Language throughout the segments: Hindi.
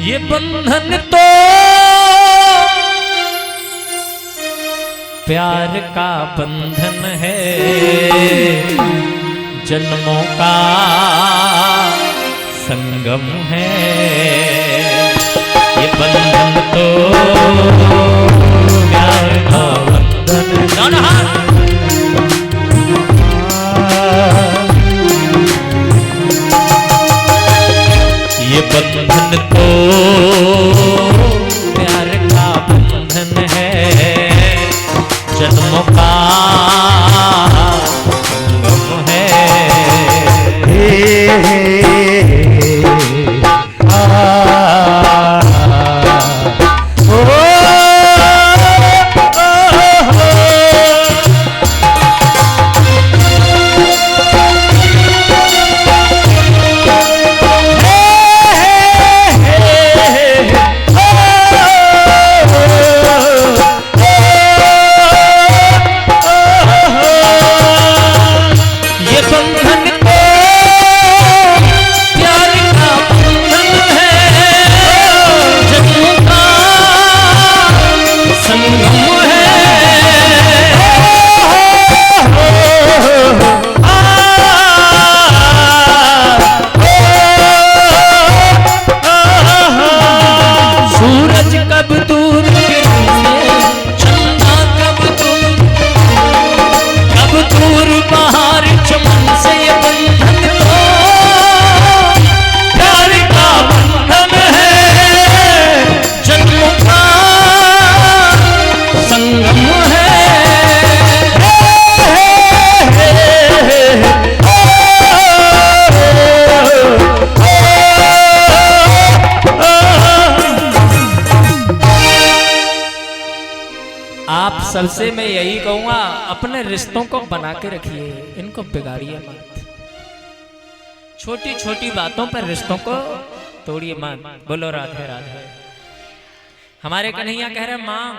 ये बंधन तो प्यार का बंधन है, जन्मों का संगम है। ये बंधन तो प्यार का बंधन है। ये बंधन तो प्यार का बंधन है, जन्मों का संगम है। सबसे मैं यही कहूंगा, अपने रिश्तों को बना के रखिए, इनको बिगाड़िए मत। छोटी छोटी बातों पर रिश्तों को तोड़िए मत। बोलो राधे राधे। हमारे कन्हैया कह रहे मांग,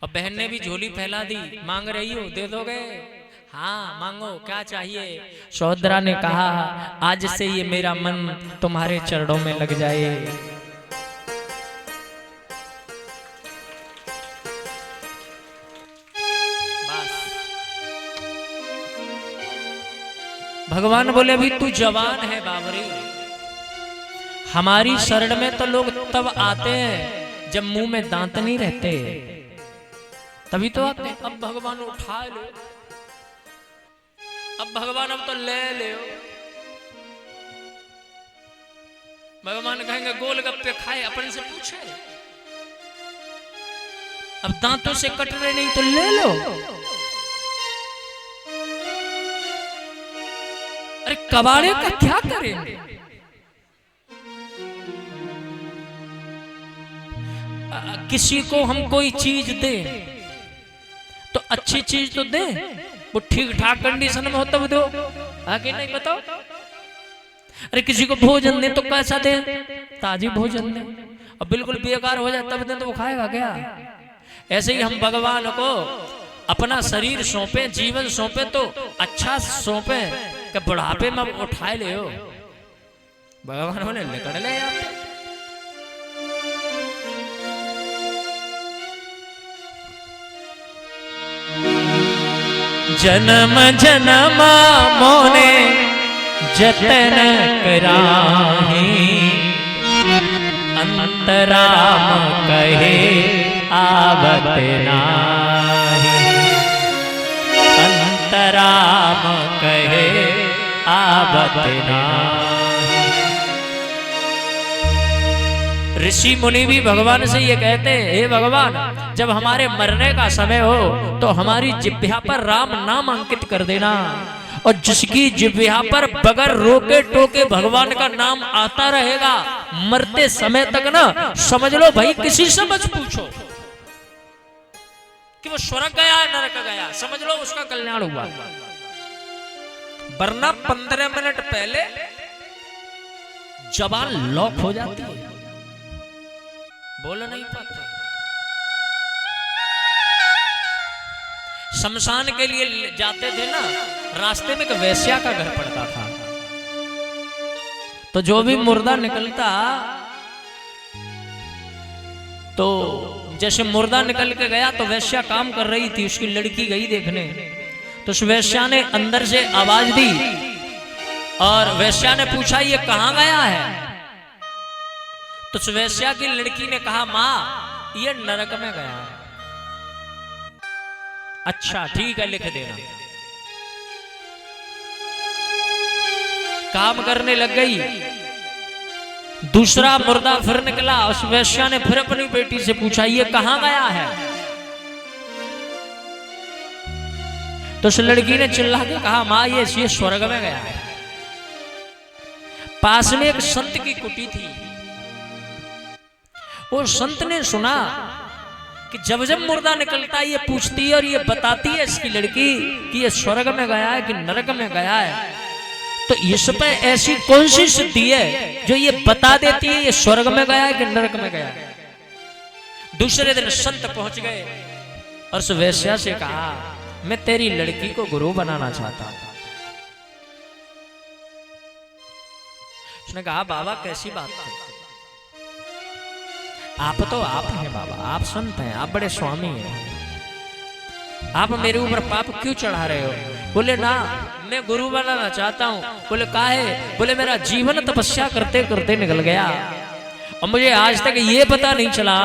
और बहन ने भी झोली फैला दी, मांग रही हो, दे दोगे? हाँ मांगो, क्या चाहिए? सौदरा ने कहा आज से ये मेरा मन तुम्हारे चरणों में लग जाए। भगवान बोले अभी तू जवान है बाबरी, हमारी शरण में तो लोग तब आते हैं जब मुंह में दांत नहीं रहते, तभी तो आते हैं। अब भगवान उठा लो, अब भगवान अब तो ले ले। भगवान कहेंगे गोलगप्पे खाए, अपन से पूछे। अब दांतों से कट रहे नहीं तो ले लो। अरे कबाड़े का क्या करेंगे? किसी को हम कोई चीज दे तो अच्छी चीज तो दे, वो ठीक ठाक कंडीशन में हो तब दो, आगे नहीं बताओ। अरे किसी को भोजन दे तो कैसा दे? ताजी भोजन दे, और बिल्कुल बेकार हो जाए तब दे तो वो खाएगा क्या? ऐसे ही हम भगवान को अपना शरीर सौंपे, जीवन सौंपे तो अच्छा सौंपे, कि बुढ़ापे में उठाए ले हो। भगवान बोले निकल ले आप। जन्म जन्म मोने जतन कराही, अंतराम कहे आवत नाही, अंतराम कहे आवत नाही। ऋषि मुनि भी भगवान से ये कहते हैं, हे भगवान जब हमारे मरने का समय हो तो हमारी जिह्वा पर राम नाम अंकित कर देना, और जिसकी जिह्वा पर बगैर रोके टोके भगवान का नाम आता रहेगा, मरते समय तक ना समझ लो भाई, किसी से मत पूछो कि वो स्वर्ग गया नरक गया, समझ लो उसका कल्याण हुआ। वरना 15 मिनट पहले जबान लॉक हो जाती है, बोल नहीं पाते। शमशान के लिए जाते थे ना, रास्ते में एक वैश्या का घर पड़ता था, तो जो भी मुर्दा निकलता तो जैसे मुर्दा निकल के गया तो वैश्या काम कर रही थी, उसकी लड़की गई देखने, तो उस वैश्या ने अंदर से आवाज दी और वैश्या ने पूछा ये कहां गया है? तो उस वैश्या की लड़की ने कहा मां ये नरक में गया है। अच्छा ठीक है लिख देना। काम करने लग गई। दूसरा मुर्दा फिर निकला, उस वैश्या ने फिर अपनी बेटी से पूछा ये कहां गया है? तो उस लड़की ने चिल्ला के कहा मां ये स्वर्ग में गया है। पास में एक संत की कुटी थी। वो संत ने सुना कि जब जब मुर्दा निकलता है ये पूछती है और ये बताती है इसकी लड़की कि ये स्वर्ग में गया है कि नरक में गया है। तो इस पे ऐसी कौन सी सिद्धि है जो ये बता देती है ये स्वर्ग में गया है कि नरक में गया है? दूसरे दिन संत पहुंच गए और उस वैश्या से कहा मैं तेरी लड़की को गुरु बनाना चाहता हूं। उसने कहा बाबा कैसी बात है, आप तो आप हैं बाबा, आप संत हैं, आप बड़े स्वामी हैं, आप मेरे ऊपर पाप क्यों चढ़ा रहे हो? बोले ना मैं गुरु बनाना चाहता हूं। बोले काहे? बोले मेरा जीवन तपस्या करते करते निकल गया और मुझे आज तक ये पता नहीं चला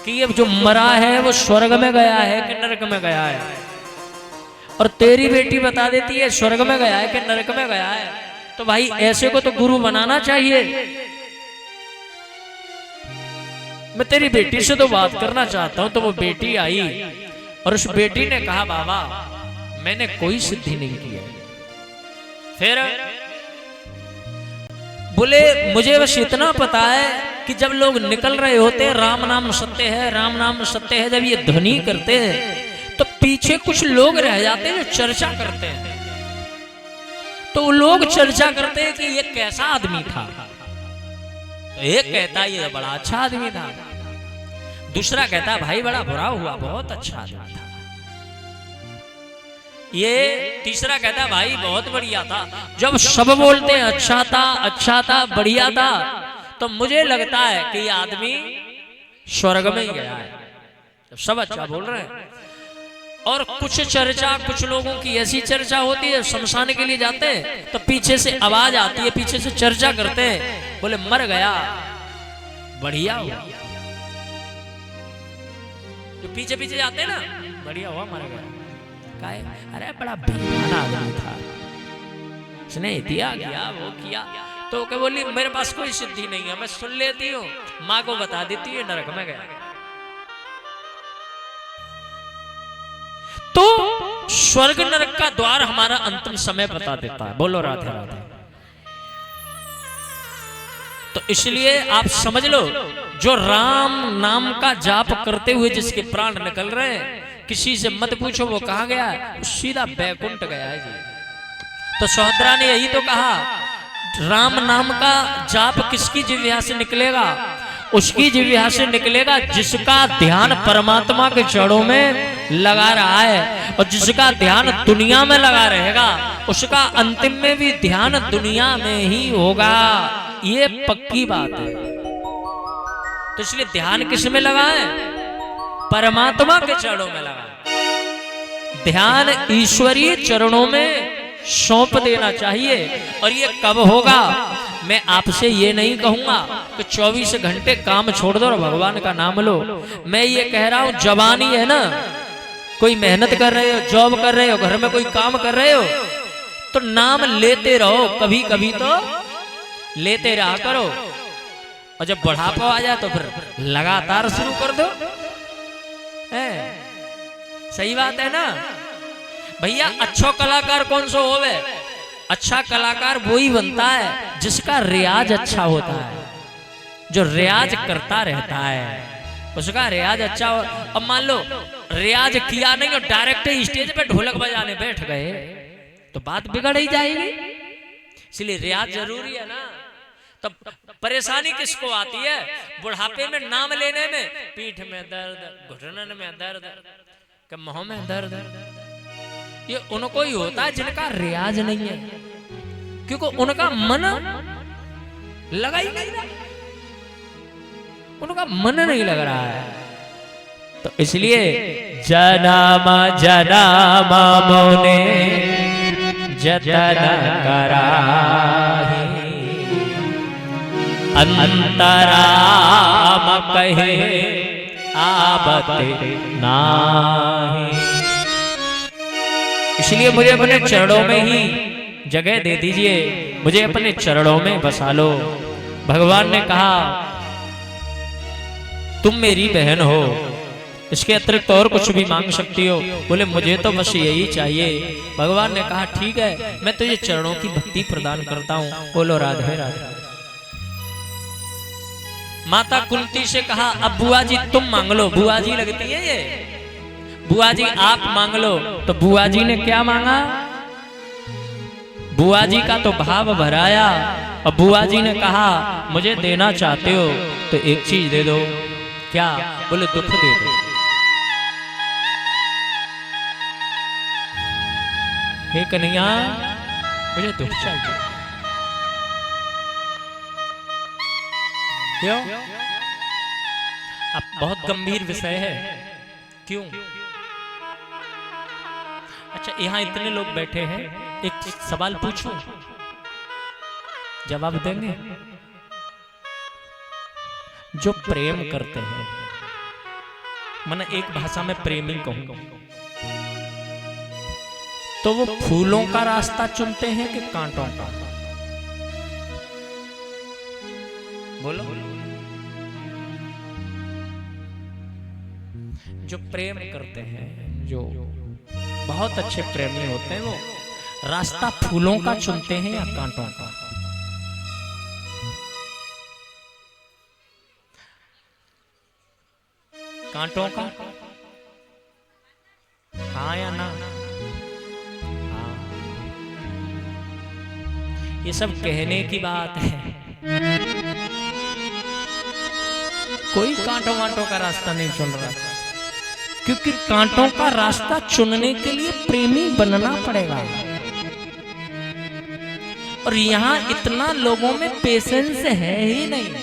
कि ये जो मरा है वो स्वर्ग में गया है कि नरक में गया है। और तेरी बेटी बता देती है स्वर्ग में गया है कि नरक में गया है। तो भाई ऐसे को तो गुरु बनाना चाहिए। मैं तेरी बेटी से तो बात करना चाहता हूं। तो वो बेटी आई और उस बेटी ने कहा बाबा मैंने कोई सिद्धि नहीं की है। फिर बोले मुझे बस इतना पता है कि जब लोग निकल रहे होते हैं राम नाम सत्य है, राम नाम सत्य है, जब ये ध्वनि करते हैं तो पीछे कुछ लोग रह जाते हैं जो चर्चा करते हैं। तो लोग चर्चा करते हैं कि ये कैसा आदमी था। तो एक कहता ये बड़ा अच्छा आदमी था, दूसरा कहता भाई बड़ा बुरा हुआ, बहुत अच्छा आदमी था। ये तीसरा कहता भाई बहुत बढ़िया था। जब सब बोलते हैं अच्छा था, अच्छा था, बढ़िया था, तो मुझे लगता है कि ये आदमी स्वर्ग में ही गया है। जब सब अच्छा बोल रहे हैं और कुछ चर्चा, कुछ लोगों की ऐसी चर्चा होती है शमशान के लिए जाते हैं तो पीछे से आवाज आती है, पीछे से चर्चा करते हैं, बोले मर गया, बढ़िया हुआ। जो पीछे पीछे जाते हैं ना, बढ़िया हुआ मर गया। काहे? अरे बड़ा बेईमान आदमी था, उसने दिया किया वो किया। तो क्या बोली मेरे पास कोई सिद्धि नहीं है, मैं सुन लेती हूँ, माँ को बता देती है नरक में गया। तो स्वर्ग नरक का द्वार हमारा अंतिम समय बता देता है। बोलो राधे राधे। तो इसलिए आप समझ लो जो राम नाम का जाप करते हुए जिसके प्राण निकल रहे हैं, किसी से मत पूछो वो कहां गया है, सीधा बैकुंठ गया है जी। तो सहोदरा ने यही तो कहा राम नाम का जाप किसकी जिह्वा से निकलेगा? उसकी जिह्वा से निकलेगा जिसका ध्यान परमात्मा के चरणों में लगा रहा है। और जिसका ध्यान दुनिया में लगा रहेगा उसका अंतिम में भी ध्यान दुनिया में ही होगा, ये पक्की बात है। तो इसलिए ध्यान किस में लगा है? परमात्मा के चरणों में लगा है। ध्यान ईश्वरीय चरणों में सौंप देना चाहिए। और ये कब होगा? मैं आपसे ये नहीं कहूंगा कि 24 घंटे काम छोड़ दो और भगवान का नाम लो। मैं ये कह रहा हूं जवानी है ना, कोई मेहनत कर रहे हो, जॉब कर रहे हो, घर में कोई काम कर रहे हो, तो नाम लेते रहो, कभी कभी तो लेते रहा करो। और जब बुढ़ापा आ जाए तो फिर लगातार शुरू कर दो। सही बात है ना भैया। अच्छा कलाकार कौन सा होवे? अच्छा कलाकार वही बनता है जिसका रियाज अच्छा होता है, जो रियाज करता रहता है, उसका रियाज अच्छा हो। अब मान लो रियाज किया नहीं और डायरेक्ट स्टेज पे ढोलक बजाने बैठ गए तो बात बिगड़ ही जाएगी। इसलिए रियाज जरूरी है ना। तब परेशानी किसको आती है? बुढ़ापे में नाम लेने में पीठ में दर्द, घुटनन में दर्द, कि मुंह में दर्द। ये उनको ही होता है जिनका रियाज नहीं है, क्योंकि उनका मन लगा ही नहीं। उनका मन नहीं लग रहा है। तो इसलिए जन्म जन्म मोने जतन कराही, अंतराम कहे आबत नाही। इसलिए मुझे अपने चरणों में ही जगह दे दीजिए, मुझे अपने चरणों में बसा लो। भगवान ने कहा तुम मेरी बहन हो, इसके अतिरिक्त और कुछ भी मांग सकती हो। बोले मुझे तो बस यही चाहिए। भगवान ने कहा ठीक है, मैं तुझे चरणों की भक्ति प्रदान करता हूं। बोलो राधे राधे। माता कुंती से कहा अब बुआ जी तुम मांग लो। बुआ जी लगती है ये, बुआ जी आप मांग लो। तो बुआ जी ने क्या मांगा? बुआ जी का तो भाव भराया और बुआ जी ने कहा मुझे देना चाहते हो तो एक चीज दे दो। क्या? बोले दुख दे दो। हे कन्हैया मुझे दुख चाहिए। क्यों? अब बहुत गंभीर विषय है। क्यों? अच्छा यहां इतने लोग बैठे हैं, एक सवाल पूछूं, जवाब देंगे? जो प्रेम करते हैं, मैंने एक भाषा में प्रेमी कहूं, तो वो फूलों का रास्ता चुनते हैं कि कांटों का? बोलो। जो प्रेम करते हैं, जो बहुत अच्छे प्रेमी होते हैं, वो रास्ता फूलों का चुनते हैं या कांटों का? कांटों का? हाँ या ना? हाँ। ये सब कहने की बात है, कोई कांटों वांटों का रास्ता नहीं चुन रहा, क्योंकि कांटों का रास्ता चुनने के लिए प्रेमी बनना पड़ेगा। और यहां इतना लोगों में पेशेंस है ही नहीं।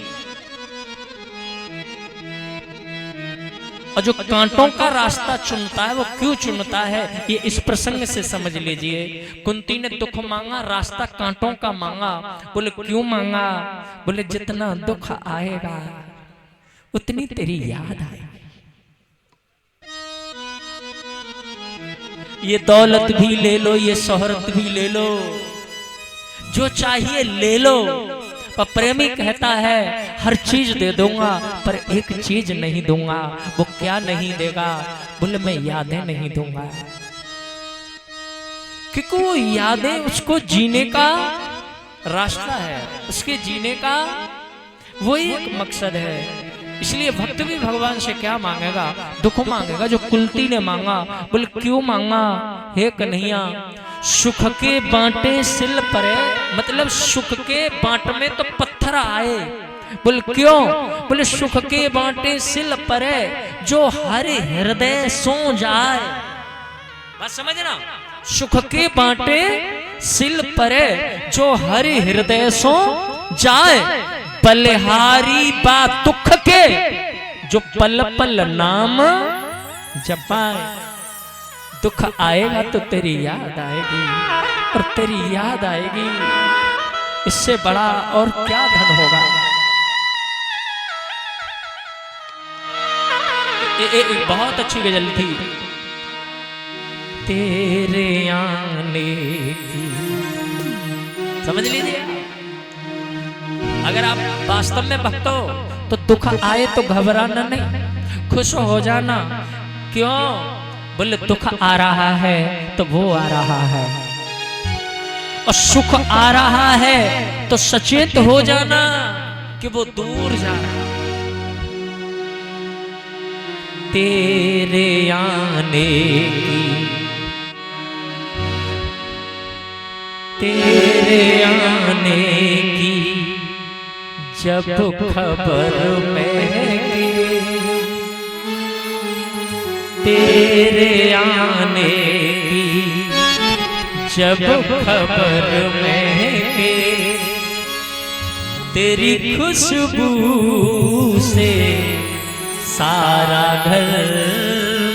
और जो कांटों का रास्ता चुनता है वो क्यों चुनता है, ये इस प्रसंग से समझ लीजिए। कुंती ने दुख मांगा, रास्ता कांटों का मांगा। बोले क्यों मांगा? बोले जितना दुख आएगा उतनी तेरी याद आएगी। ये दौलत भी ले लो, ये शोहरत भी ले लो, जो चाहिए ले लो। पर प्रेमी कहता है हर चीज दे दूंगा पर एक चीज नहीं दूंगा। वो क्या नहीं देगा? बोले मैं यादें नहीं दूंगा, क्योंकि वो यादें उसको जीने का रास्ता है, उसके जीने का वो एक मकसद है। इसलिए भक्त भी भगवान से क्या मांगेगा? दुख मांगेगा, जो कुंती ने मांगा। बोले क्यों मांगा? हे कन्हैया सुख के बांटे सिल परे, मतलब सुख के बाट में तो पत्थर आए। बोले क्यों? बोले सुख के बांटे सिल परे, जो हर हृदय सो जाए। बात समझना, सुख के बांटे सिल परे, जो हर हृदय सो जाए। बलिहारी बा दुख के, जो पल पल नाम जपाए। दुख आएगा तो तेरी याद आएगी, और तेरी याद आएगी, इससे बड़ा और क्या धन होगा। एक बहुत अच्छी गजल थी, तेरे आने की, समझ लीजिए। अगर आप वास्तव में भक्त हो तो दुख आए तो घबराना नहीं, खुश हो जाना। क्यों? बोले दुख आ रहा है तो वो आ रहा है, और सुख आ रहा है तो सचेत हो जाना कि वो दूर जा रहा है। तेरे आने की, तेरे आने की जब खबर महके, तेरे आने की जब खबर महके, तेरी खुशबू से सारा घर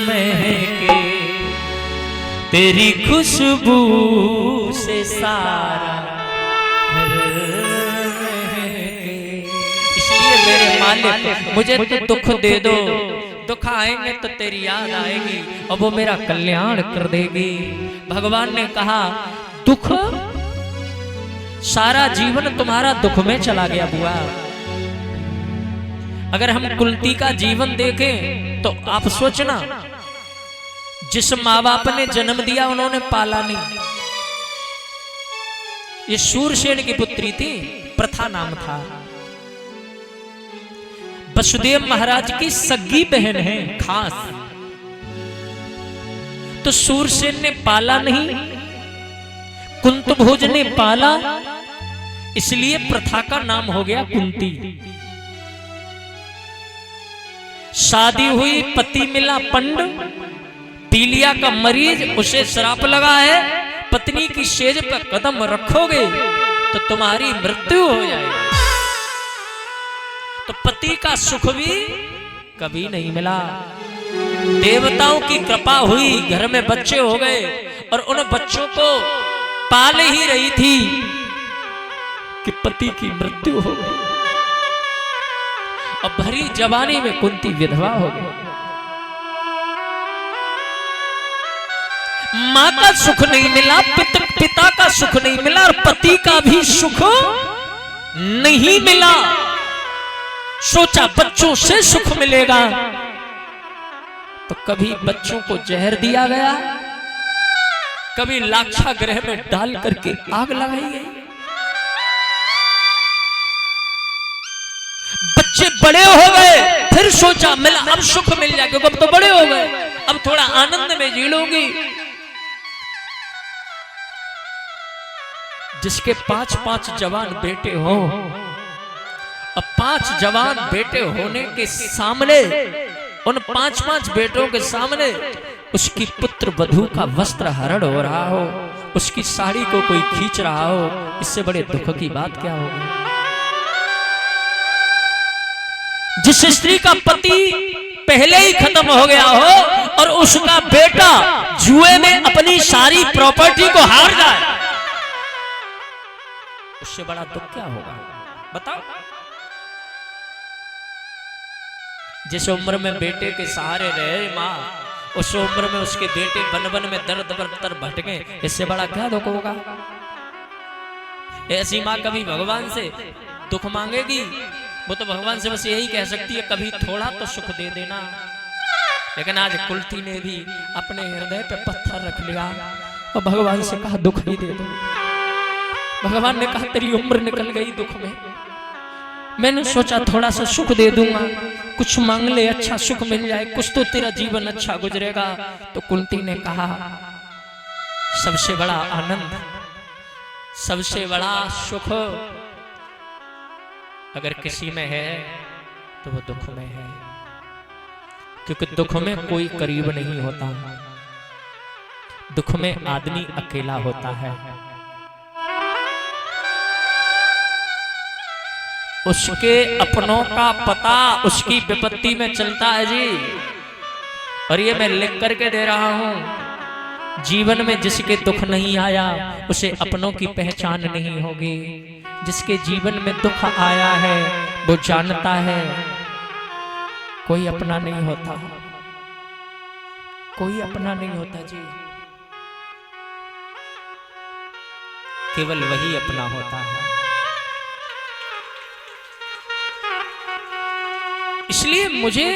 महके, तेरी खुशबू से सारा घर महके। इसलिए मेरे मालिक मुझे तो दुख दे दो, दुख आएंगे तो तेरी याद आएगी और वो मेरा कल्याण कर देगी। भगवान ने कहा दुख, सारा जीवन तुम्हारा दुख में चला गया बुआ। अगर हम कुंती का जीवन देखें तो आप सोचना, जिस माँ बाप ने जन्म दिया उन्होंने पाला नहीं। ये शूरसेन की पुत्री थी, प्रथा नाम था। वसुदेव महाराज की सगी बहन है खास, तो शूरसेन ने पाला नहीं, कुंतभोज ने पाला, इसलिए प्रथा का नाम हो गया कुंती। शादी हुई, पति मिला पंड, पीलिया का मरीज, उसे श्राप लगा है पत्नी की सेज पर कदम रखोगे तो तुम्हारी मृत्यु हो जाएगी। तो पति का सुख भी कभी नहीं मिला। देवताओं की कृपा हुई, घर में बच्चे हो गए और उन बच्चों को पाल ही रही थी कि पति की मृत्यु हो गई और भरी जवानी में कुंती विधवा हो गई। मां का सुख नहीं मिला, पिता का सुख नहीं मिला और पति का भी सुख नहीं मिला। सोचा बच्चों से सुख मिलेगा, तो कभी बच्चों को जहर दिया गया, कभी लाक्षागृह में डाल करके आग लगाई गई। बच्चे बड़े हो गए, फिर सोचा मिला अब सुख मिल जाएगा, क्योंकि अब तो बड़े हो गए, अब थोड़ा आनंद में जी लूंगी। जिसके 5-5 जवान बेटे हो, अब 5 जवान बेटे होने के सामने, उन 5-5 बेटों के सामने उसकी पुत्र वधू का वस्त्र हरण हो रहा हो, उसकी साड़ी को कोई खींच रहा हो, इससे बड़े दुख की बात क्या होगी। जिस स्त्री का पति पहले ही खत्म हो गया हो और उसका बेटा जुए में अपनी सारी प्रॉपर्टी को हार जाए, उससे बड़ा दुख क्या होगा बताओ। जिस उम्र में बेटे के सहारे रहे माँ, उस उम्र में उसके बेटे बन बन में दर दर भटके, इससे बड़ा क्या दुख होगा। ऐसी माँ कभी भगवान से दुख मांगेगी? वो तो भगवान से बस यही कह सकती है कभी थोड़ा तो सुख दे देना। लेकिन आज कुंती ने भी अपने हृदय पे पत्थर रख लिया और भगवान से कहा दुख ही दे दो। भगवान ने कहा तेरी उम्र निकल गई दुख में, मैंने सोचा थोड़ा सा सुख दे दूंगा, कुछ मांग ले, अच्छा सुख मिल जाए, कुछ तो तेरा जीवन अच्छा गुजरेगा। तो कुंती ने कहा सबसे बड़ा आनंद, सबसे बड़ा सुख अगर किसी में है तो वो दुख में है, क्योंकि दुख में कोई करीब नहीं होता, दुख में आदमी अकेला होता है। उसके अपनों का पता उसकी विपत्ति में चलता है जी। और ये मैं लिख करके दे रहा हूं, जीवन में जिसके दुख नहीं आया उसे अपनों की पहचान नहीं होगी। जिसके जीवन में दुख आया है वो जानता है कोई अपना नहीं होता, कोई अपना नहीं होता जी, केवल वही अपना होता है। इसलिए मुझे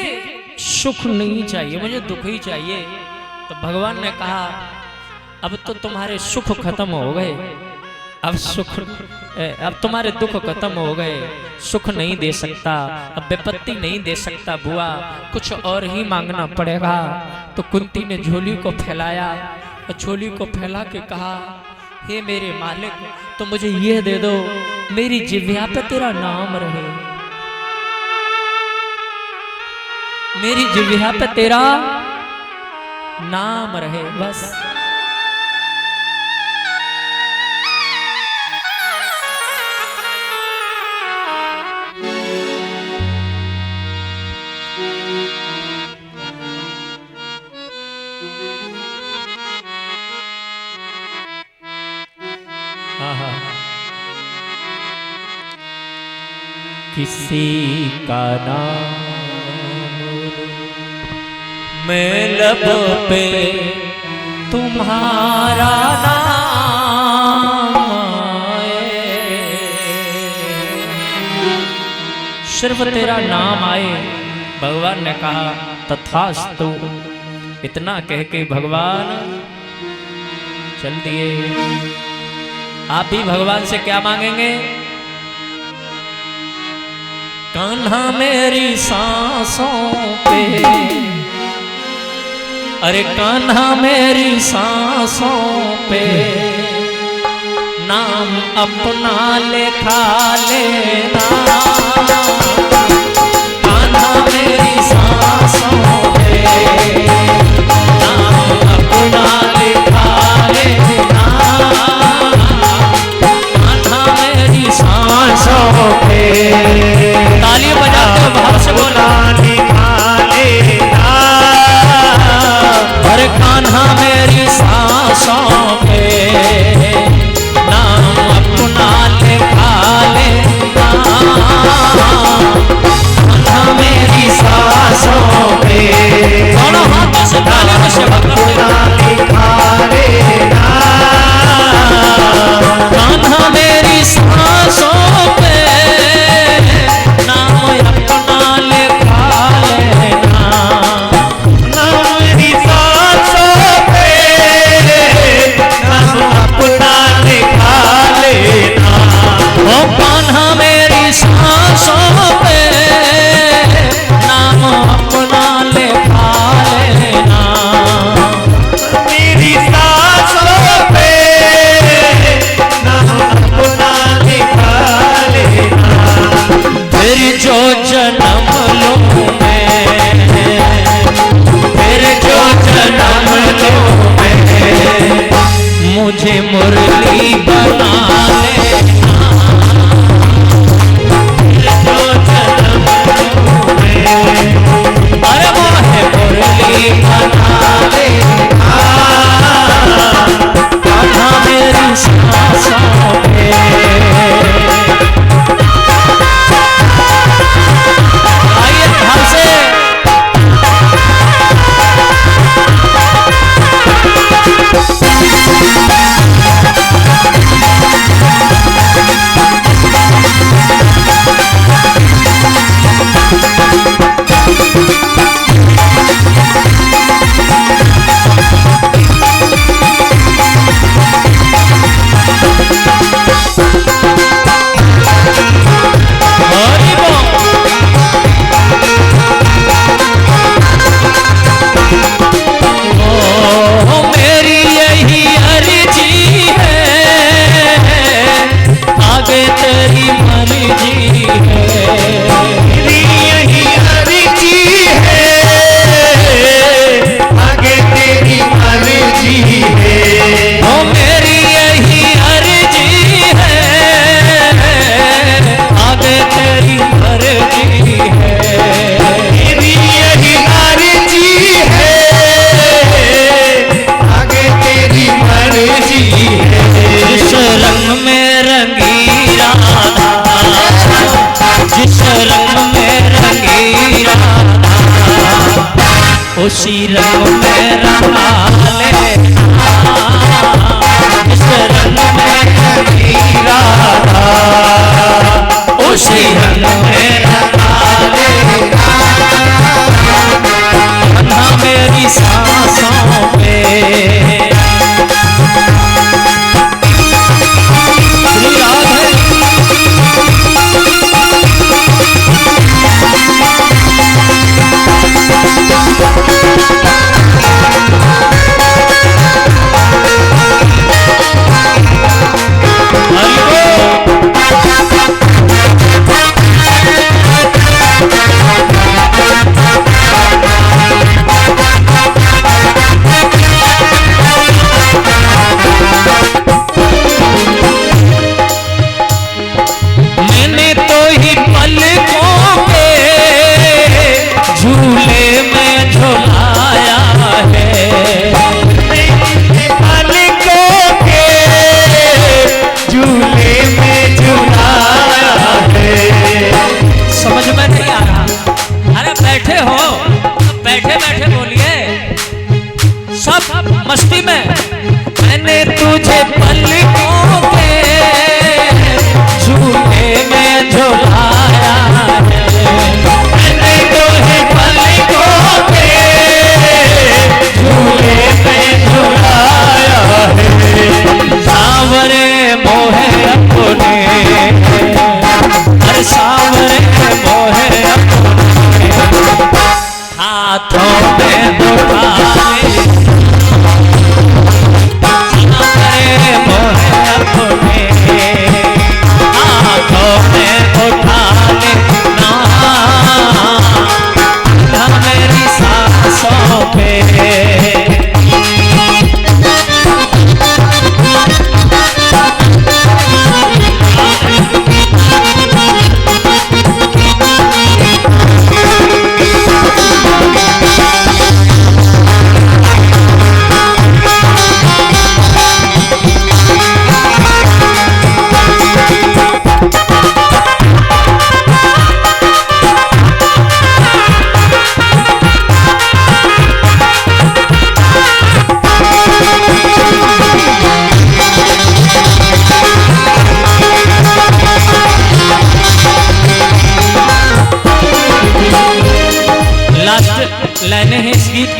सुख नहीं चाहिए, मुझे दुख ही चाहिए। तो भगवान ने कहा अब तो तुम्हारे सुख खत्म हो गए, अब तुम्हारे दुख खत्म हो गए, सुख नहीं दे सकता, अब विपत्ति नहीं दे सकता बुआ, कुछ और ही मांगना पड़ेगा। तो कुंती ने झोली को फैलाया और झोली को फैला के कहा हे मेरे मालिक तो मुझे ये दे दो, मेरी जिह्वा पे तेरा नाम रहे, मेरी जिह्वा पे तेरा नाम रहे बस। आहा। किसी का नाम मैं लब पे तुम्हारा नाम आए, सिर्फ तेरा नाम आए। भगवान ने कहा तथास्तु। इतना कह के भगवान चल दिए। आप भी भगवान से क्या मांगेंगे? कान्हा मेरी सांसों पे, अरे कान्हा मेरी सांसों पे नाम अपना लिखा लेना। कान्हा मेरी सांसों पे नाम अपना लिखा लेना। कान्हा मेरी सांसों पे, ताली बजाते हो भाव से बोला, अरे कान्हा मेरी सांसों पे नाम अपना लिखा लेना। कान्हा मेरी सांसों पे दोनों हाथों से ताली से अपना लिखा लेना। कान्हा मेरी सांसों पे नाम अपना लिखा लेना। नाम मेरी सांसों पे नाम अपना लिखा लेना। ओ कान्हा मेरी सांसों पे नाम अपना लिखा लेना। मेरी सांसों पे नाम अपना लिखा लेना। फिर जो जन्म लूं मैं, फिर जो जन्म लूं मैं, मुझे मुरली बना लेना। फिर जो जन्म लूं मैं, अरे मोहे मुरली बना लेना। कान्हा मेरी सांसों पे, आइए ध्यान से।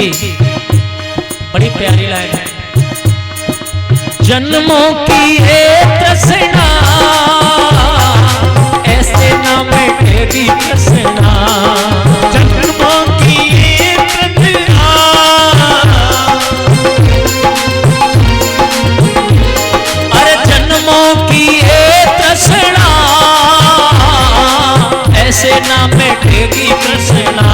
की बड़ी प्यारी लाइन है। जन्मों की ये तृष्णा ऐसे ना मिटेगी तृष्णा, जन्मों की ये तृष्णा, अरे जन्मों की ये तृष्णा ऐसे ना मिटेगी तृष्णा,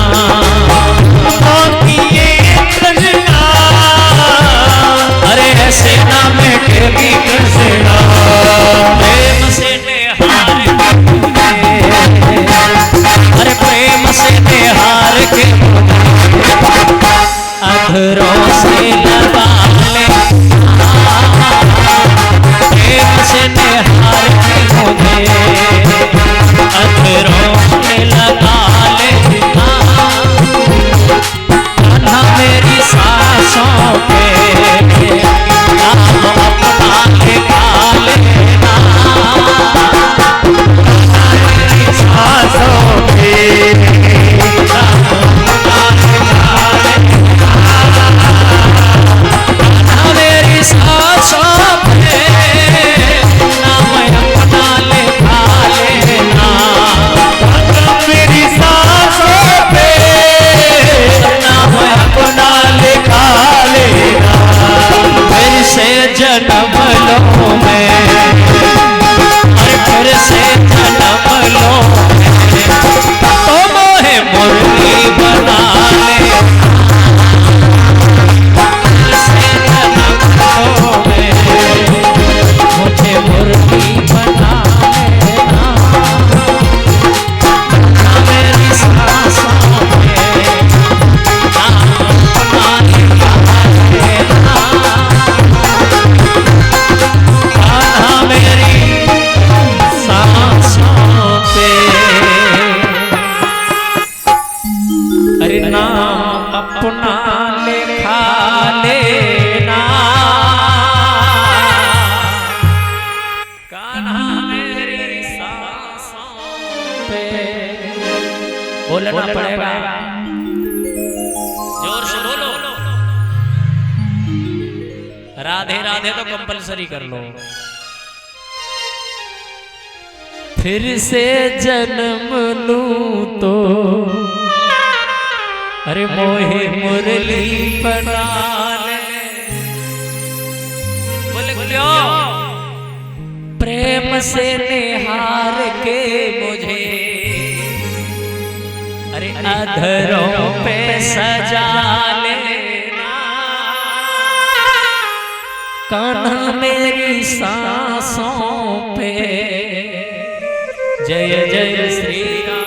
ऐसे ना मिटेगी तृष्णा। प्रेम से निहार के मुझे, अरे प्रेम से निहार के मुझे अधरों से लगा ले, प्रेम से निहार के मुझे अधरों से लगा ले, कान्हा मेरी सांसों पे जन्म लो में, और फिर से जन्म लो में, तो मोहे मुरली बना ले, फिर से जन्म लो में, मुझे मुरली बना लेना, मेरी सांसों में अपना लिखा लेना, कान्हा मेरी सांसों पे। बोलना पड़ेगा, जोर से बोलो, राधे राधे तो कंपलसरी कर लो। फिर से जन्म लूं तो अरे मोहे मुरली बना ले, बोले क्यों? प्रेम से निहार के मुझे अरे अधरों पे सजा लेना, कान्हा मेरी सांसों पे जय जय श्री राम।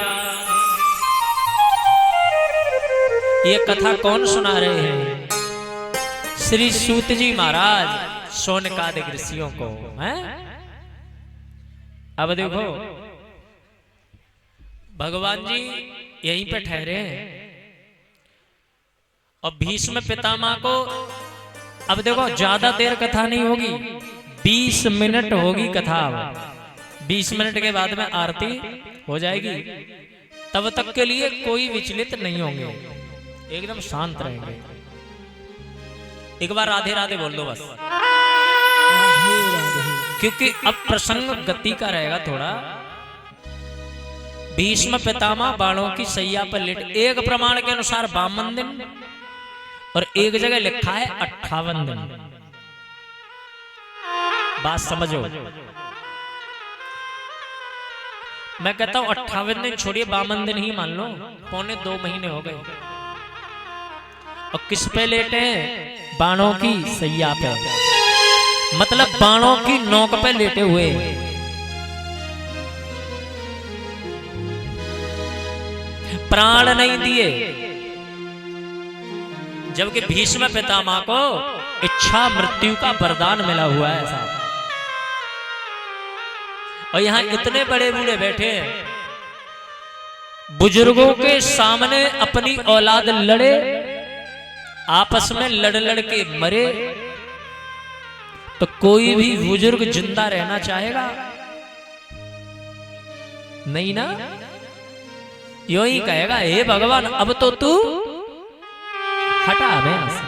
ये कथा कौन सुना रहे हैं? श्री सूत जी महाराज शौनकादिक ऋषियों को हैं? अब देखो भगवान जी यहीं पे ठहरे हैं और भीष्म पितामह को, अब देखो ज्यादा देर कथा नहीं होगी, 20 मिनट होगी कथा। 20 मिनट के बाद में आरती हो जाएगी, तब तक के लिए कोई विचलित नहीं होंगे, एकदम शांत रहेंगे। एक बार राधे राधे बोल दो बस, क्योंकि अब प्रसंग गति का रहेगा थोड़ा। भीष्म पितामह बाणों की सैया पर लेट, एक प्रमाण के अनुसार 52 दिन और एक जगह लिखा है 58 दिन। बात समझो, मैं कहता हूं 58 दिन छोड़िए, 52 दिन ही मान लो, 1.25 महीने हो गए। और किस पे लेटे हैं? बाणों की सैया पे, मतलब बाणों की नोक पे लेटे हुए। प्राण नहीं दिए, जबकि भीष्म पितामह को इच्छा मृत्यु का वरदान मिला हुआ है साहब। और यहां इतने बड़े बूढ़े बैठे हैं, बुजुर्गों के सामने अपनी औलाद लड़े, आपस में लड़ लड़ के मरे, तो कोई भी बुजुर्ग जिंदा रहना चाहेगा? नहीं ना, यो ही कहेगा हे भगवान अब तो तू हटा, नाम है यहां से।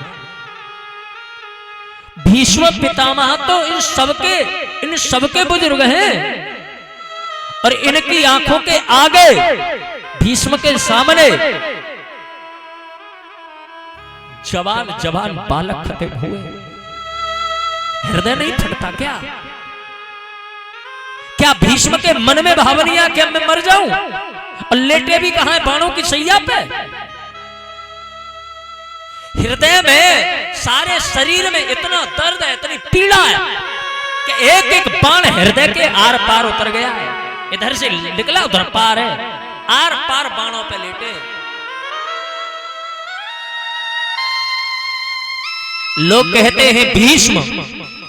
भीष्म पितामह तो इन सबके बुजुर्ग हैं, और इनकी आंखों के आगे भीष्म के सामने जवान जवान बालक खते हुए। हृदय नहीं फटता क्या? क्या भीष्म के मन में भावनिया क्या मैं मर जाऊं? और लेटे भी कहां है? बाणों की सैया पे। हृदय में, सारे शरीर में इतना दर्द है, इतनी पीड़ा है कि एक एक बाण हृदय के आर पार उतर गया है। इधर से निकला उधर पार है, आर पार बाणों पे लेटे। लोग कहते हैं भीष्म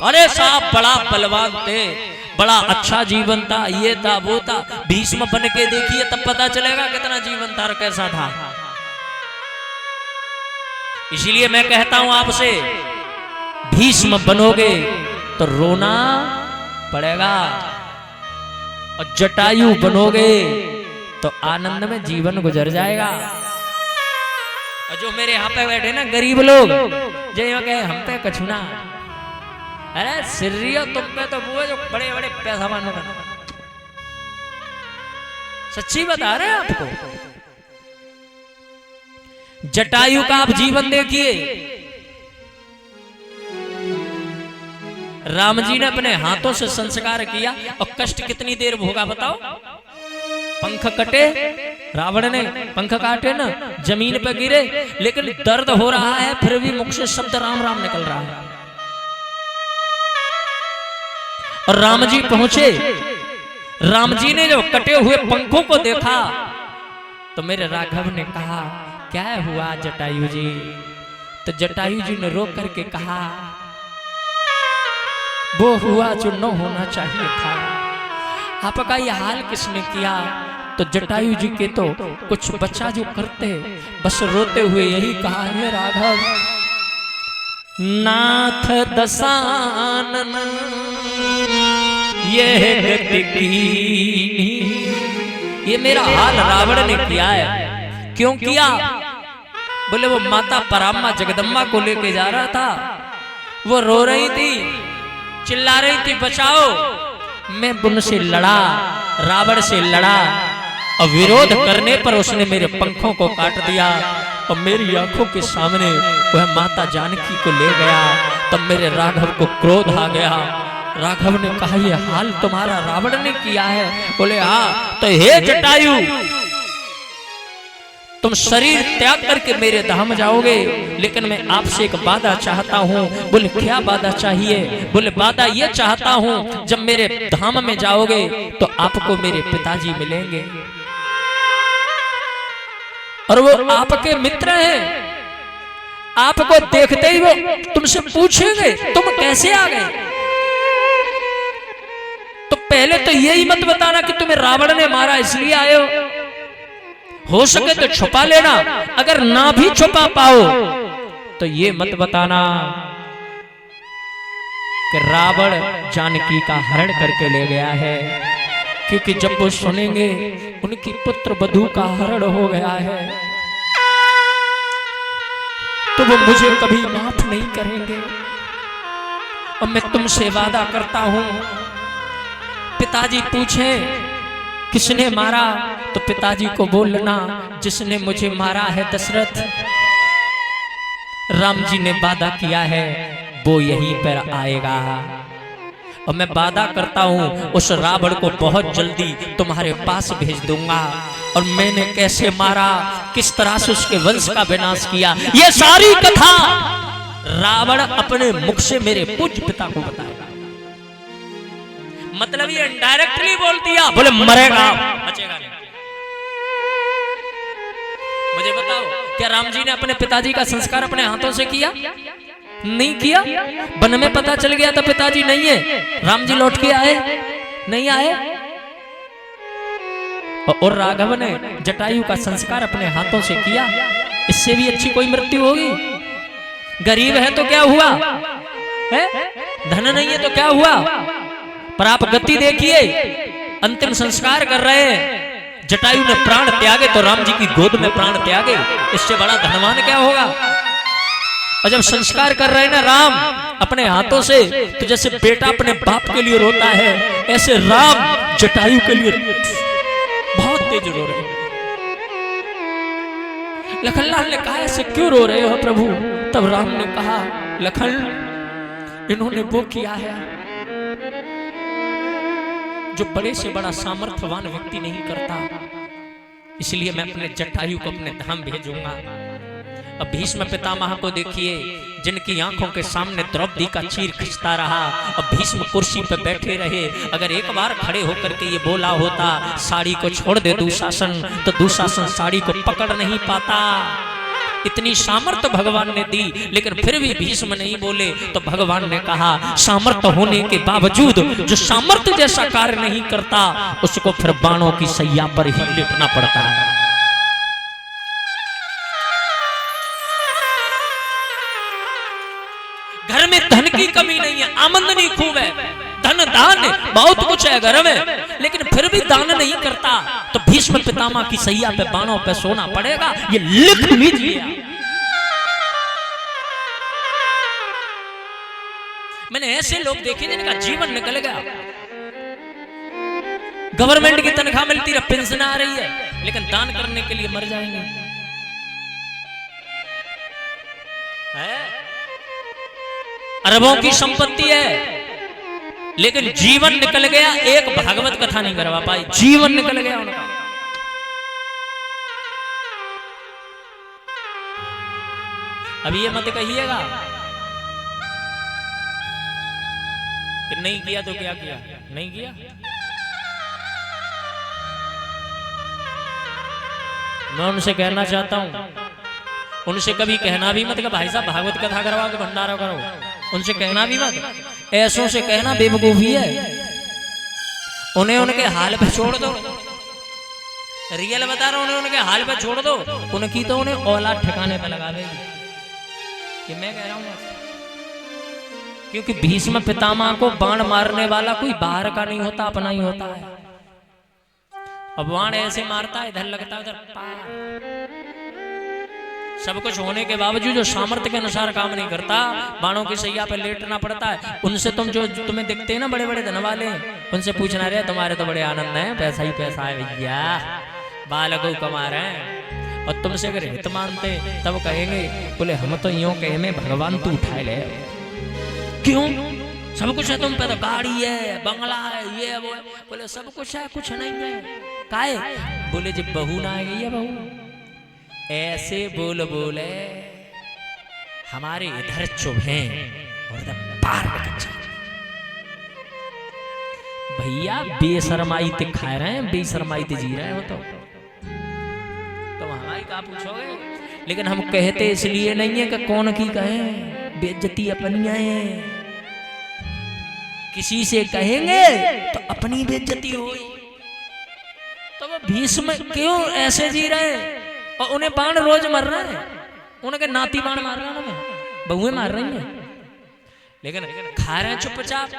अरे साहब बड़ा बलवान थे, बड़ा अच्छा जीवन था, ये था वो था। भीष्म बन के देखिए तब पता चलेगा कितना जीवन था और कैसा था। इसीलिए मैं कहता हूं आपसे, भीष्म बनोगे तो रोना पड़ेगा, और जटायु बनोगे तो आनंद में जीवन गुजर जाएगा। और जो मेरे यहाँ पे बैठे ना गरीब लोग, जो यहाँ कहे हम पे कछुना, अरे सिर्रियो तुम पे तो वो जो बड़े बड़े पैसा मानो, सच्ची बता रहे हैं आपको। जटायु का आप जीवन देखिए। राम जी ने अपने हाथों से संस्कार किया, और कष्ट कितनी देर भोगा बताओ? पंख कटे, रावण ने पंख काटे ना, जमीन पर गिरे, लेकिन दर्द हो रहा है फिर भी मुख से शब्द राम राम निकल रहा है। और राम जी पहुंचे, राम जी ने जब कटे हुए पंखों को देखा तो मेरे राघव ने कहा क्या हुआ जटायु जी? तो जटायु जी ने रो करके कहा वो हुआ जो न होना चाहिए था। आपका यह हाल किसने किया? तो जटायु जी के तो कुछ बच्चा जो करते बस रोते हुए यही कहा है राघव नाथ दशानन ये गति कीनी। ये मेरा हाल रावण ने किया है। क्यों किया? बोले वो माता पराम्मा जगदम्बा को लेके जा रहा था, वो रो रही थी, चिल्ला रही थी बचाओ। मैं उनसे लड़ा, रावण से लड़ा, और विरोध करने पर उसने मेरे पंखों को काट दिया, और मेरी आंखों के सामने वह माता जानकी को ले गया। तब मेरे राघव को क्रोध आ गया। राघव ने कहा ये हाल तुम्हारा रावण ने किया है? बोले हाँ। तो हे जटायु, तुम शरीर त्याग करके मेरे धाम जाओगे, लेकिन मैं आपसे एक वादा चाहता हूँ। बोले क्या वादा चाहिए? बोले वादा ये चाहता हूँ जब मेरे धाम में जाओगे तो आपको मेरे पिताजी मिलेंगे, और वो आपके मित्र हैं। आपको देखते ही वो तुमसे पूछेंगे तुम कैसे आ गए। तो पहले तो यही मत बताना कि तुम्हें रावण ने मारा इसलिए आए हो सके तो छुपा लेना, अगर ना भी छुपा पाओ तो ये मत बताना कि रावण जानकी का हरण करके ले गया है, क्योंकि जब वो सुनेंगे उनकी पुत्र वधू का हरण हो गया है तो वो मुझे कभी माफ नहीं करेंगे। और मैं तुमसे वादा करता हूं, पिताजी पूछे किसने मारा तो पिताजी को बोलना जिसने मुझे मारा है दशरथ। राम जी ने वादा किया है वो यहीं पर आएगा, और मैं वादा करता हूं उस रावण को बहुत जल्दी तुम्हारे पास भेज दूंगा। और मैंने कैसे मारा, किस तरह से उसके वंश का विनाश किया, ये सारी कथा रावण अपने मुख से मेरे पूज्य पिता को बताएगा। मतलब ये इनडायरेक्टली बोल दिया, बोले मरेगा बचेगा नहीं। मुझे बताओ क्या राम जी ने अपने पिताजी का संस्कार अपने हाथों से किया? नहीं किया। वन में पता चल गया था पिताजी नहीं है, राम जी लौट के आए नहीं आए। और राघव ने जटायु का संस्कार अपने हाथों से किया। इससे भी अच्छी कोई मृत्यु होगी? गरीब है तो क्या हुआ है? धन नहीं है तो क्या हुआ? पर आप गति देखिए, अंतिम संस्कार कर रहे हैं, जटायु ने प्राण त्यागे तो राम जी की गोद में प्राण त्यागे। इससे बड़ा धनवान क्या होगा? और जब संस्कार कर रहे हैं ना राम अपने हाथों से, तो जैसे बेटा अपने बाप के लिए रोता है, ऐसे राम जटायु के लिए बहुत तेज रो रहे हैं। लखनलाल ने कहा ऐसे क्यों रो रहे हो प्रभु? तब राम ने कहा लखन, इन्होंने वो किया है जो बड़े से बड़ा सामर्थ्यवान व्यक्ति नहीं करता, इसलिए मैं अपने जटायु को अपने धाम भेजूंगा। अब भीष्म पितामह को देखिए, जिनकी आंखों के सामने द्रौपदी का चीर खिंचता रहा। अब भीष्म कुर्सी पर बैठे रहे। अगर एक बार खड़े होकर के ये बोला होता साड़ी को छोड़ दे दुशासन, तो दुशासन साड़ी को पकड़ नहीं पाता। इतनी सामर्थ्य भगवान ने दी, लेकिन फिर भी भीष्म नहीं बोले। तो भगवान ने कहा सामर्थ्य होने के बावजूद जो सामर्थ्य जैसा कार्य नहीं करता, उसको फिर बाणों की सैया पर ही लिपटना पड़ता है। घर में धन की कमी नहीं है, आमदनी खूब है, धन दान बहुत कुछ है घर में, लेकिन फिर भी दान नहीं करता, तो भीष्म पितामह की सैया पे बाणों पे सोना पड़ेगा। ये लिख लीजिए। मैंने ऐसे लोग देखे जिनका जीवन निकल गया। गवर्नमेंट की तनख्वाह मिलती है, पेंशन आ रही है, लेकिन दान करने के लिए मर जाएंगे। अरबों की संपत्ति है, लेकिन जीवन निकल गया, एक भागवत कथा नहीं करवा पाई, जीवन निकल गया उनका। अब ये मत कहिएगा कि नहीं किया तो क्या किया, नहीं किया। मैं उनसे कहना चाहता हूं, उनसे कभी कहना भी मत कि भाई साहब भागवत कथा करवाओ कि भंडारा करो, उनसे कहना भी मत। ऐसों से कहना बेवकूफी है। उन्हें उनके हाल पे छोड़ दो। रियल बता रहा हूं, उन्हें उनके हाल पे छोड़ दो। उनकी तो उन्हें औलाद ठिकाने पे लगावेगी, कि मैं कह रहा हूं। क्योंकि भीष्म पितामह को बाण मारने वाला कोई बाहर का नहीं होता, अपना ही होता है। अब बाण ऐसे मारता है, इधर लगता है, उधर पार। सब कुछ होने के बावजूद जो सामर्थ्य के अनुसार काम नहीं करता, बाणों की सैया पर लेटना पड़ता है। उनसे तुम जो तुम्हें दिखते हैं ना बड़े बड़े धन वाले, उनसे पूछना रहे तुम्हारे तो बड़े आनंद है, पैसा ही पैसा है भैया, बालकों कमा रहे हैं। और तुमसे अगर हित मानते तब कहेंगे, बोले हम तो यूं कहे में भगवान तू उठाए ले। क्यों? सब कुछ है तुम पे, तो गाड़ी है, बंगला है, ये है वो है। बोले सब कुछ है, कुछ नहीं है। काहे? बोले जब बहू ना आ गई है, बहू ऐसे बोल बोले हमारे इधर चुभे और पार निकल जाए। भैया बेशरमाई ते खा रहे हैं, बेशरमाई ते जी रहे हैं, वो तो हमारी क्या पूछोगे। लेकिन हम कहते इसलिए नहीं है कि कौन की कहे, बेइज्जती अपनी है। किसी से कहेंगे तो अपनी बेइज्जती होगी। तो वो भीष्म क्यों ऐसे जी रहे हैं? और उन्हें बाण रोज मर रहा है, उनके नाती बाण मार रहे हैं, बहुएं मार रही हैं, लेकिन खा रहे हैं चुपचाप,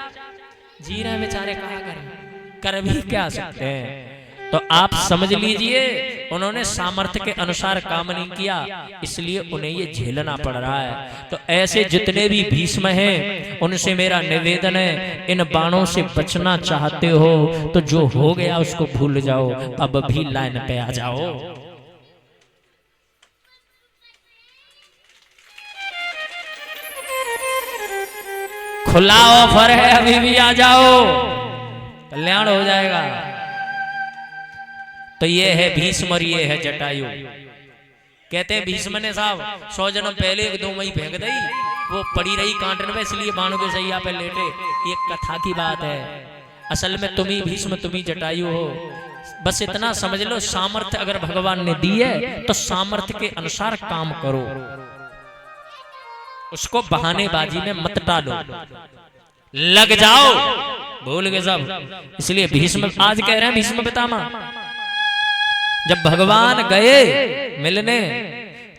जी रहे हैं बेचारे। कहा करें, कर भी क्या सकते हैं। तो आप समझ लीजिए, उन्होंने सामर्थ्य के अनुसार काम नहीं किया, इसलिए उन्हें ये झेलना पड़ रहा है। तो ऐसे जितने भी भीष्म हैं, उनसे मेरा निवेदन है, इन बाणों से बचना चाहते हो तो जो हो गया उसको भूल जाओ, अब भी लाइन पे आ जाओ। खुला ऑफर है, अभी भी आ जाओ, कल्याण हो जाएगा। तो ये है भीष्म और ये है जटायु। कहते हैं भीष्म ने साहब 100 जन्म पहले एक 2 मई फेंक दी, वो पड़ी रही कांटन में, इसलिए बाणों के सैया पे लेटे। ये कथा की बात है, असल में तुम ही भीष्म, तुम ही जटायु हो। बस इतना समझ लो, सामर्थ्य अगर भगवान ने दी है तो सामर्थ्य के अनुसार काम करो, उसको बहानेबाजी में मत डालो, लग जाओ, भूल गए सब। इसलिए भीष्म आज कह रहे हैं, भीष्म पितामह जब भगवान गए मिलने,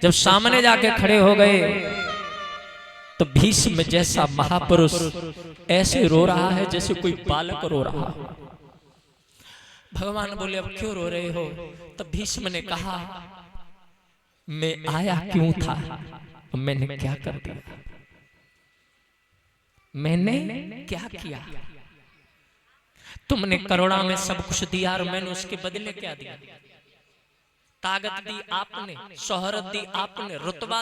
जब सामने जाके खड़े हो गए, तो भीष्म जैसा महापुरुष ऐसे रो रहा है जैसे कोई बालक रो रहा हो। भगवान बोले अब क्यों रो रहे हो? तब भीष्म ने कहा मैं आया क्यों था, मैंने क्या कर दिया, मैंने क्या किया? तुमने करुणा में सब कुछ दिया और मैंने उसके बदले क्या दिया? ताकत दी आपने, शोहरत दी आपने, रुतबा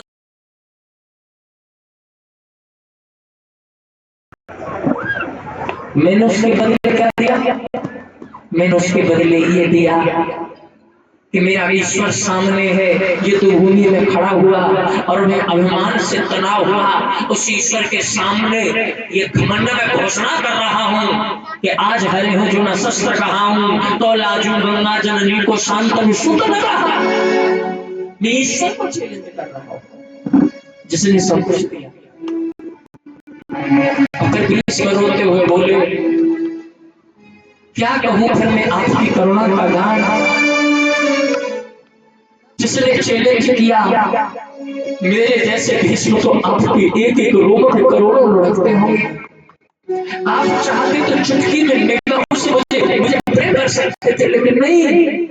मैंने उसके बदले क्या दिया? मैंने उसके बदले ये दिया कि मेरा ईश्वर सामने है, ये तो भूमि में खड़ा हुआ और मैं अभिमान से तना हुआ उस ईश्वर के सामने ये घमंड में घोषणा कर रहा हूँ कि आज हरे हो जो न शस्त्र कहा हूँ तो लाजू गंगा जननी को शांतम सुत न रहा। मैं ईश्वर को चैलेंज कर रहा हूँ जिसने सब कुछ दिया। फिर भीष्म रोते हुए बोले, क्या कहूँ फिर मैं आपकी करुणा का गान, जिसने चैलेंज किया मेरे जैसे भीष्म तो आपके एक एक रोग में करोड़ों लुढ़कते होंगे। आप चाहते तो चुटकी में निगाहों से मुझे प्रेम कर सकते थे, लेकिन नहीं।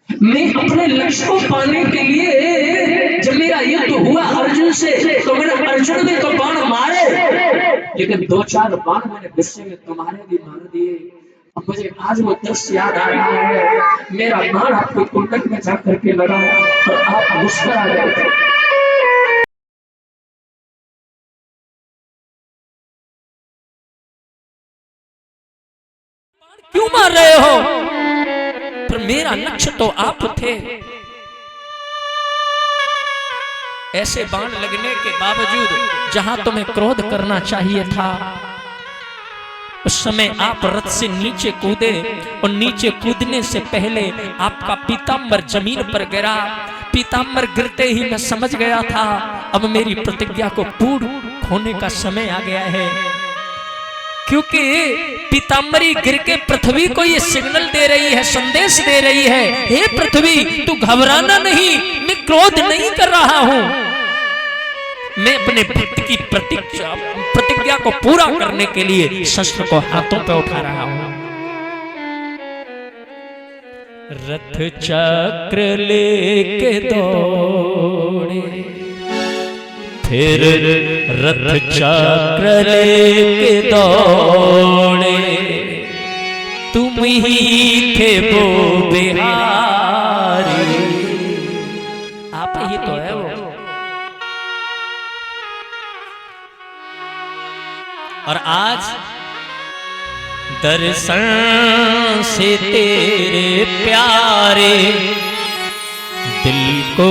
मैं अपने लक्ष्य को पाने के लिए जब मेरा युद्ध हुआ अर्जुन से तो मैंने अर्जुन ने तो बाण मारे, लेकिन 2-4 बाण मैंने गुस्से में तुम्हारे भी मार दिए। अब मुझे आज वो दृश्य याद आ रहा है, मेरा बाण आपके कुंडक में जाकर के लगा और आप मुस्कुरा रहे थे। क्यों मार रहे हो? पर मेरा लक्ष्य तो आप थे। ऐसे बाण लगने के बावजूद जहां तुम्हें क्रोध करना चाहिए था उस समय आप रथ से नीचे कूदे और नीचे कूदने से पहले आपका पीतांबर जमीन पर गिरा। पीतांबर गिरते ही मैं समझ गया था अब मेरी प्रतिज्ञा को पूर्ण होने का समय आ गया है, क्योंकि पीतांबरी गिर के पृथ्वी को ये सिग्नल दे रही है, संदेश दे रही है, हे पृथ्वी तू घबराना नहीं, मैं क्रोध नहीं कर रहा हूं, मैं अपने भक्त की प्रतिज्ञा को पूरा करने के लिए शस्त्र को हाथों पे उठा रहा हूं। रथ चक्र लेके दौड़े, फिर रथ चक्र लेके दौड़े, तुम ही थे वो बिहारी। आप ही तो है वो। और आज दर्शन से तेरे प्यारे दिल को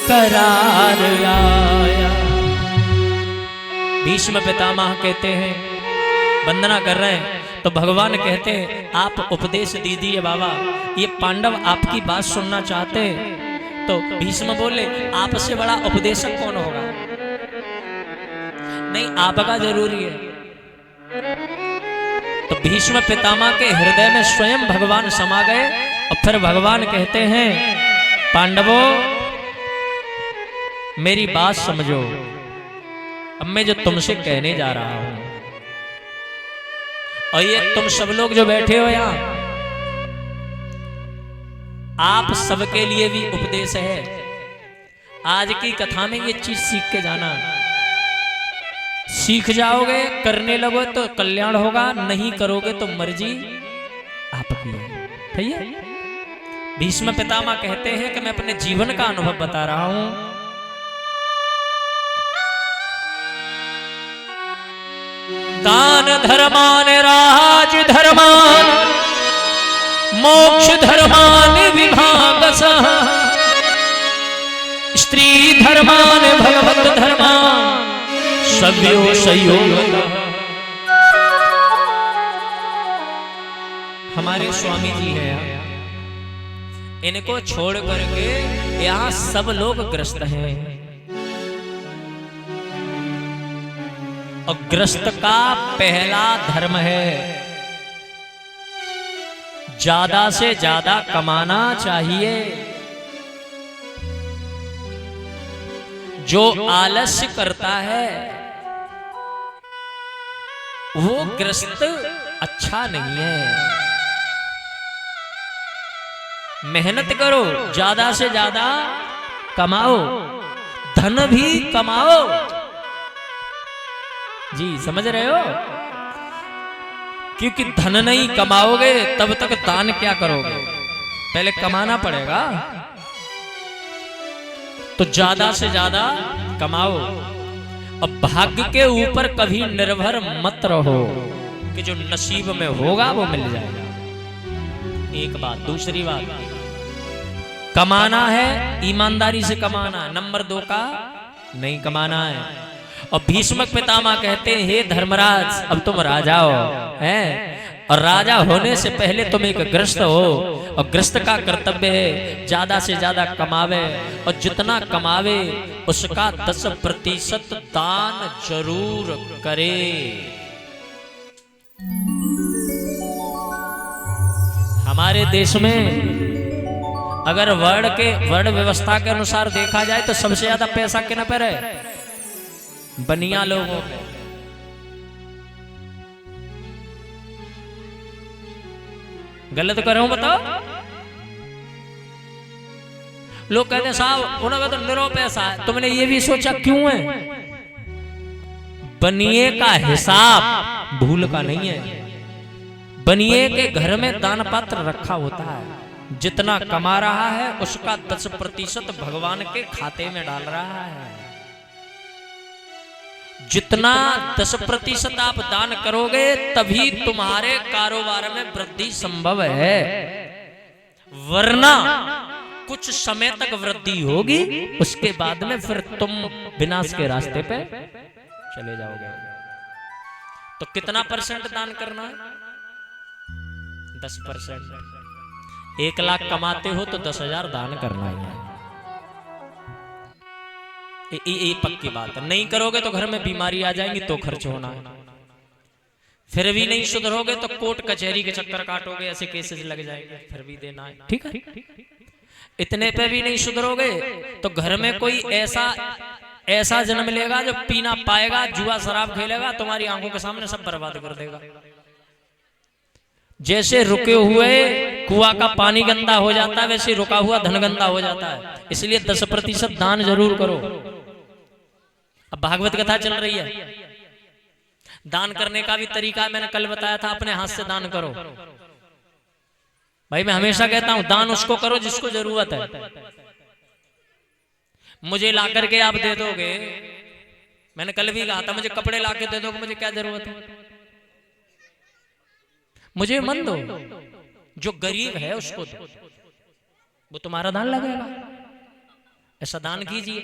करार आया। भीष्म पितामह कहते हैं, वंदना कर रहे हैं तो भगवान कहते हैं आप उपदेश दीजिए बाबा, ये पांडव आपकी बात सुनना चाहते हैं। तो भीष्म बोले आपसे बड़ा उपदेशक कौन होगा? नहीं, आपका जरूरी है। तो भीष्म पितामह के हृदय में स्वयं भगवान समा गए और फिर भगवान कहते हैं पांडवों मेरी बात समझो, अब मैं जो तुमसे कहने जा रहा हूं, और ये तुम सब लोग जो बैठे हो यहां, आप सबके लिए भी उपदेश है। आज की कथा में ये चीज सीख के जाना, सीख जाओगे, करने लगो तो कल्याण होगा, नहीं करोगे तो मर्जी आपकी है। ठीक है? भीष्म पितामह कहते हैं कि मैं अपने जीवन का अनुभव बता रहा हूं। दान धर्मान राज धर्मान मोक्ष धर्मान विभागसः, स्त्री धर्मान भगवत धर्मान सभ्यो संयोग। हमारे स्वामी जी हैं, इनको छोड़ करके यहाँ सब लोग ग्रस्त हैं, और ग्रस्त का पहला धर्म है ज्यादा से ज्यादा कमाना चाहिए। जो आलस्य करता है वो ग्रस्त अच्छा नहीं है। मेहनत करो, ज्यादा से ज्यादा कमाओ, धन भी कमाओ। जी समझ रहे हो? क्योंकि धन नहीं कमाओगे तब तक दान क्या करोगे? पहले कमाना पड़ेगा। तो ज्यादा से ज्यादा कमाओ और भाग्य के ऊपर कभी निर्भर मत रहो कि जो नसीब में होगा वो मिल जाएगा। एक बात। दूसरी बात, कमाना है ईमानदारी से कमाना, नंबर 2 का नहीं कमाना है। और भीष्मक पितामह कहते हैं, हे धर्मराज अब तुम राजा हो हैं, और राजा होने से पहले तुम एक गृहस्थ हो, और गृहस्थ का कर्तव्य है ज्यादा से ज्यादा कमावे, और जितना कमावे उसका 10% दान जरूर करे। हमारे देश में अगर वर्ण व्यवस्था के अनुसार देखा जाए तो सबसे ज्यादा पैसा किन पर है? बनिया लोगों पे। गलत कर रहा हूं बताओ? लोग कहते हैं साहब उन्होंने तो निरो पैसा है। तुमने ये भी सोचा क्यों है? बनिए का हिसाब भूल का नहीं है। बनिए के घर में दान पात्र रखा होता है, जितना कमा रहा है उसका 10% भगवान के खाते में डाल रहा है। जितना 10% आप दान करोगे तभी तुम्हारे कारोबार में वृद्धि संभव है, वरना कुछ समय तक वृद्धि होगी, उसके बाद में फिर तुम विनाश के रास्ते पे चले जाओगे। तो कितना % दान करना है? 10%। 1 लाख कमाते हो तो 10,000 दान करना है। ये पक्की बात है। नहीं करोगे तो घर में बीमारी आ जाएंगी तो खर्च होना है। फिर भी नहीं सुधरोगे तो कोर्ट कचहरी के चक्कर काटोगे, ऐसे केसेस लग जाएंगे, फिर भी देना है। ठीक है? इतने पे भी नहीं सुधरोगे तो घर में कोई ऐसा जन्म लेगा जो पीना पाएगा, जुआ शराब खेलेगा, तुम्हारी आंखों के सामने सब बर्बाद कर देगा। जैसे रुके हुए कुआं का पानी गंदा हो जाता है, वैसे रुका हुआ धन गंदा हो जाता है। इसलिए 10% दान जरूर करो। अब भागवत कथा चल रही है, दान करने का भी तरीका मैंने कल बताया था, अपने हाथ से दान करो। भाई मैं हमेशा कहता हूं दान उसको करो जिसको जरूरत है। मुझे ला करके आप दे दोगे, मैंने कल भी कहा था मुझे कपड़े ला के दे दोगे, मुझे क्या जरूरत है? मुझे मन दो, जो गरीब है उसको दो, वो तुम्हारा दान लगेगा। ऐसा दान कीजिए,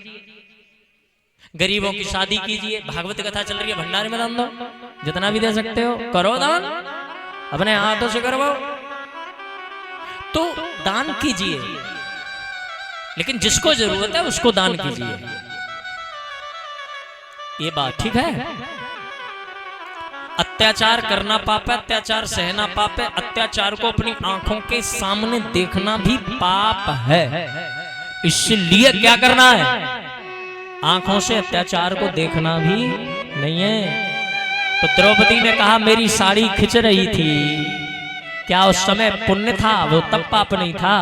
गरीबों की शादी कीजिए, भागवत कथा चल रही है भंडारे में दान दो, जितना भी दे सकते हो करो दान, अपने हाथों से करवाओ। तो दान कीजिए, लेकिन जिसको जरूरत है उसको दान कीजिए। ये बात ठीक है? अत्याचार करना पाप है, अत्याचार सहना पाप है, अत्याचार को अपनी आंखों के सामने देखना भी पाप है। इसलिए क्या करना है? आंखों से अत्याचार को देखना भी नहीं है। तो द्रौपदी ने कहा मेरी साड़ी खिंच रही थी, क्या उस समय पुण्य था? वो तब पाप नहीं था,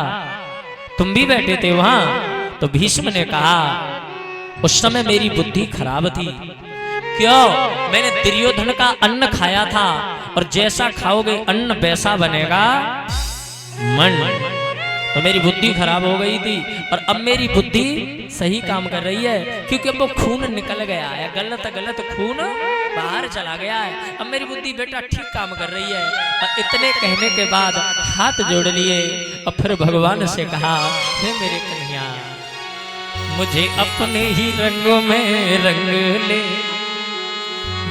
तुम भी बैठे थे वहां। तो भीष्म ने कहा उस समय मेरी बुद्धि खराब थी। क्यों? मैंने दुर्योधन का अन्न खाया था, और जैसा खाओगे अन्न वैसा बनेगा मन। तो मेरी बुद्धि खराब हो गई थी, और अब मेरी बुद्धि सही काम कर रही है, क्योंकि अब वो खून निकल गया है, गलत खून बाहर चला गया है। अब मेरी बुद्धि बेटा ठीक काम कर रही है। और इतने कहने के बाद हाथ जोड़ लिए और फिर भगवान से कहा हे मेरे कन्हैया, मुझे अपने ही रंगों में रंग ले,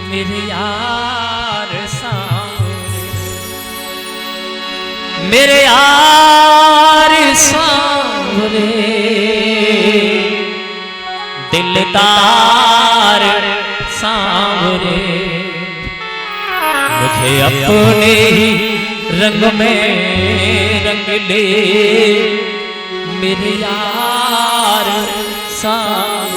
मेरे यार सांवरे, मेरे यार सांवरे, दिलदार सांवरे, मुझे अपने ही रंग में रंग ले, मेरे यार सांवरे।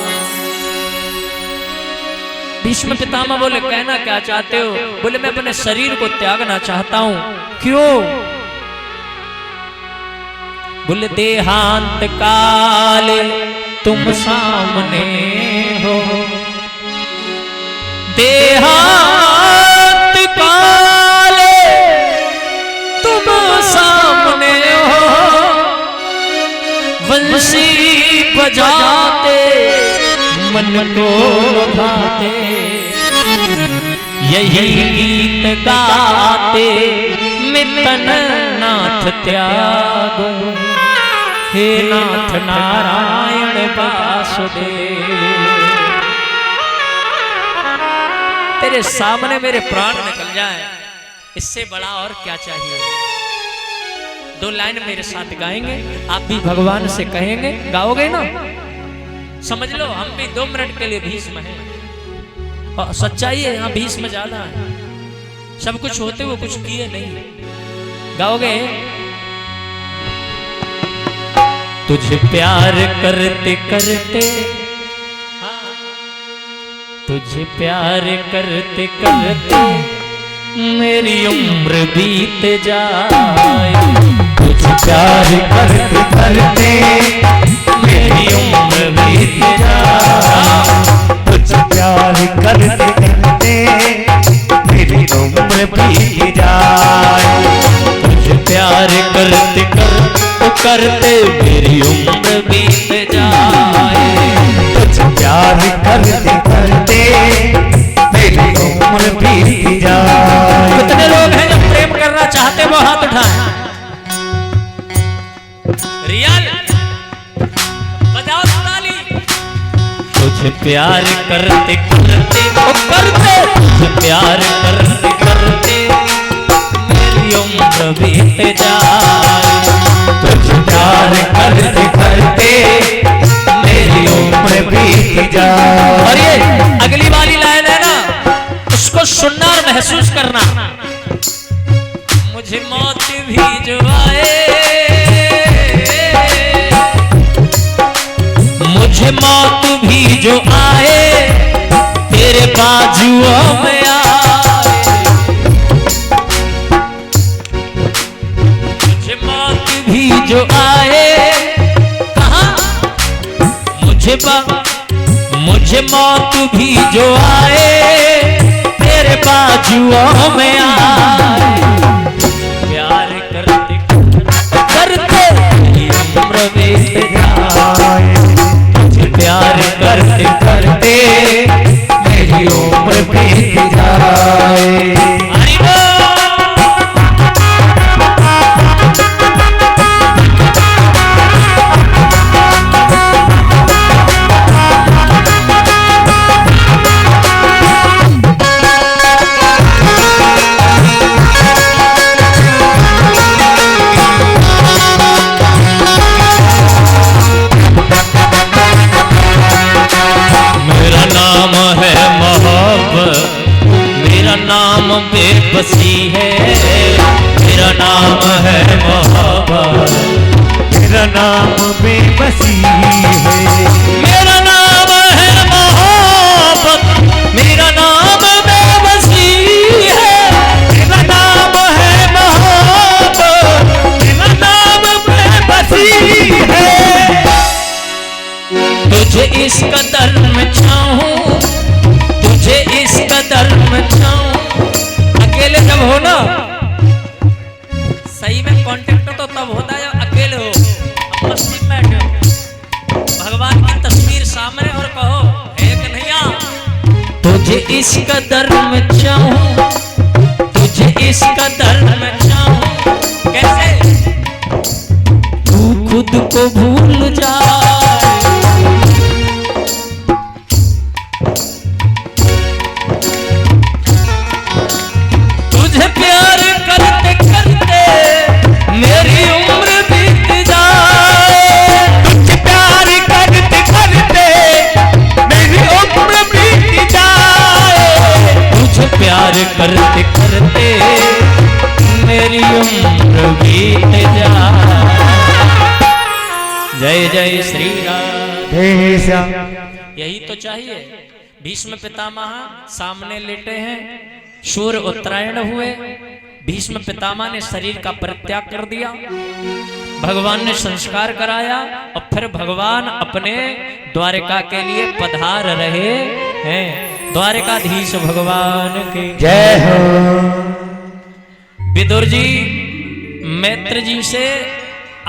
भीष्म पितामह बोले कहना क्या चाहते हो? बोले मैं अपने शरीर को त्यागना चाहता हूं। क्यों? बोले देहांत काले तुम सामने हो, देहात काले तुम सामने हो, बंसी बजाते मन को भाते, यही गीत गाते मितन नाथ त्यागो, हे नाथ नारायण वासुदेव। तेरे सामने मेरे प्राण निकल जाए, इससे बड़ा और क्या चाहिए। दो लाइन मेरे साथ गाएंगे, आप भी भगवान से कहेंगे, गाओगे ना? समझ लो हम भी 2 मिनट के लिए भीष्म हैं, और सच्चाई है यहाँ भीष्म ज्यादा है, सब कुछ होते हुए कुछ किए नहीं। गाओगे? तुझे प्यार करते करते, तुझे प्यार करते करते मेरी उम्र बीत जाए, तुझे प्यार करते करते मेरी उम्र बीत जाए, तुझे प्यार करते करते मेरी उम्र बीत जाए, तुझे प्यार करते करते मेरी उम्र बीत जाए, तुझे प्यार करते करते मेरी उम्र बीत जाए। कितने लोग हैं जो प्रेम करना चाहते वो हाथ उठाएं। रियल बजाओ ताली। तुझे प्यार करते करते तुझे प्यार करते करते मेरी उम्र बीत जाए, तुझे प्यार करते करते मेरी उम्र बीत जाए। और ये अगली वाली लाइन है ना, उसको सुनना और महसूस करना। मुझे मौत भी जो आए, मुझे मौत भी जो आए तेरे बाजुओं में आए, मुझे मौत भी जो आए, कहाँ? मुझे मौत भी जो आए तेरे बाजुओं में आए, प्यार करते करते उम्र बीत जाए, प्यार करते करते मेरी उम्र बीत जाए। बेबसी है मेरा नाम है मोहब्बत, मेरा नाम बेबसी है, मेरा नाम है मोहब्बत, मेरा नाम बेबसी है, मेरा नाम है मोहब्बत, मेरा नाम बेबसी है। तुझे इस कदर में चाहूं, तुझे इस कदर में चाहूं। अकेले जब हो ना, सही में कांटेक्ट तो तब होता है जब अकेले हो, मस्ती में बैठे हो, भगवान की तस्वीर सामने और कहो हे कन्हैया तुझे इस कदर में चाहूं, तुझे इस कदर में चाहूं। कैसे? तू खुद को भूल जा, तुझे प्यार करते करते मेरी उम्र बीत जाए, तुझे प्यार करते करते मेरी उम्र बीत जाए, तुझे प्यार करते करते मेरी उम्र बीत जाए। जय जय श्री राम। यही तो चाहिए। भीष्म पितामह सामने लेटे हैं, सूर्य उत्तरायण हुए, भीष्म पितामह ने शरीर का परित्याग कर दिया, भगवान ने संस्कार कराया और फिर भगवान अपने द्वारिका के लिए पधार रहे हैं। द्वारिकाधीश भगवान के जय हो। विदुर जी मैत्र जी से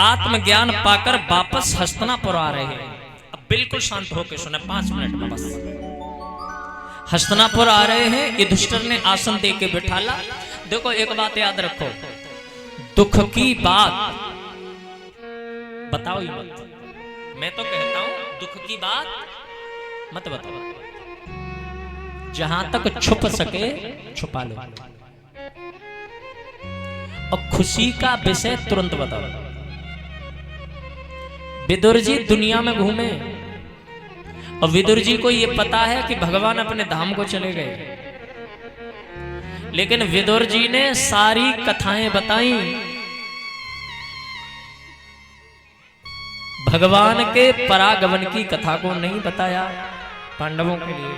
आत्मज्ञान पाकर वापस हस्तिनापुर आ रहे हैं। अब बिल्कुल शांत होकर सुने, 5 मिनट में बस। हस्तिनापुर आ रहे हैं, युधिष्ठिर ने आसन दे के बिठाला। देखो एक बात याद रखो, दुख की बात बताओ ही मत। मैं तो कहता हूं दुख की बात मत बताओ, जहां तक छुप सके छुपा लो, और खुशी का विषय तुरंत बताओ। विदुर जी दुनिया में घूमे और विदुर जी को यह पता है कि भगवान अपने धाम को चले गए, लेकिन विदुर जी ने सारी कथाएं बताई, भगवान के परागमन की कथा को नहीं बताया। पांडवों के लिए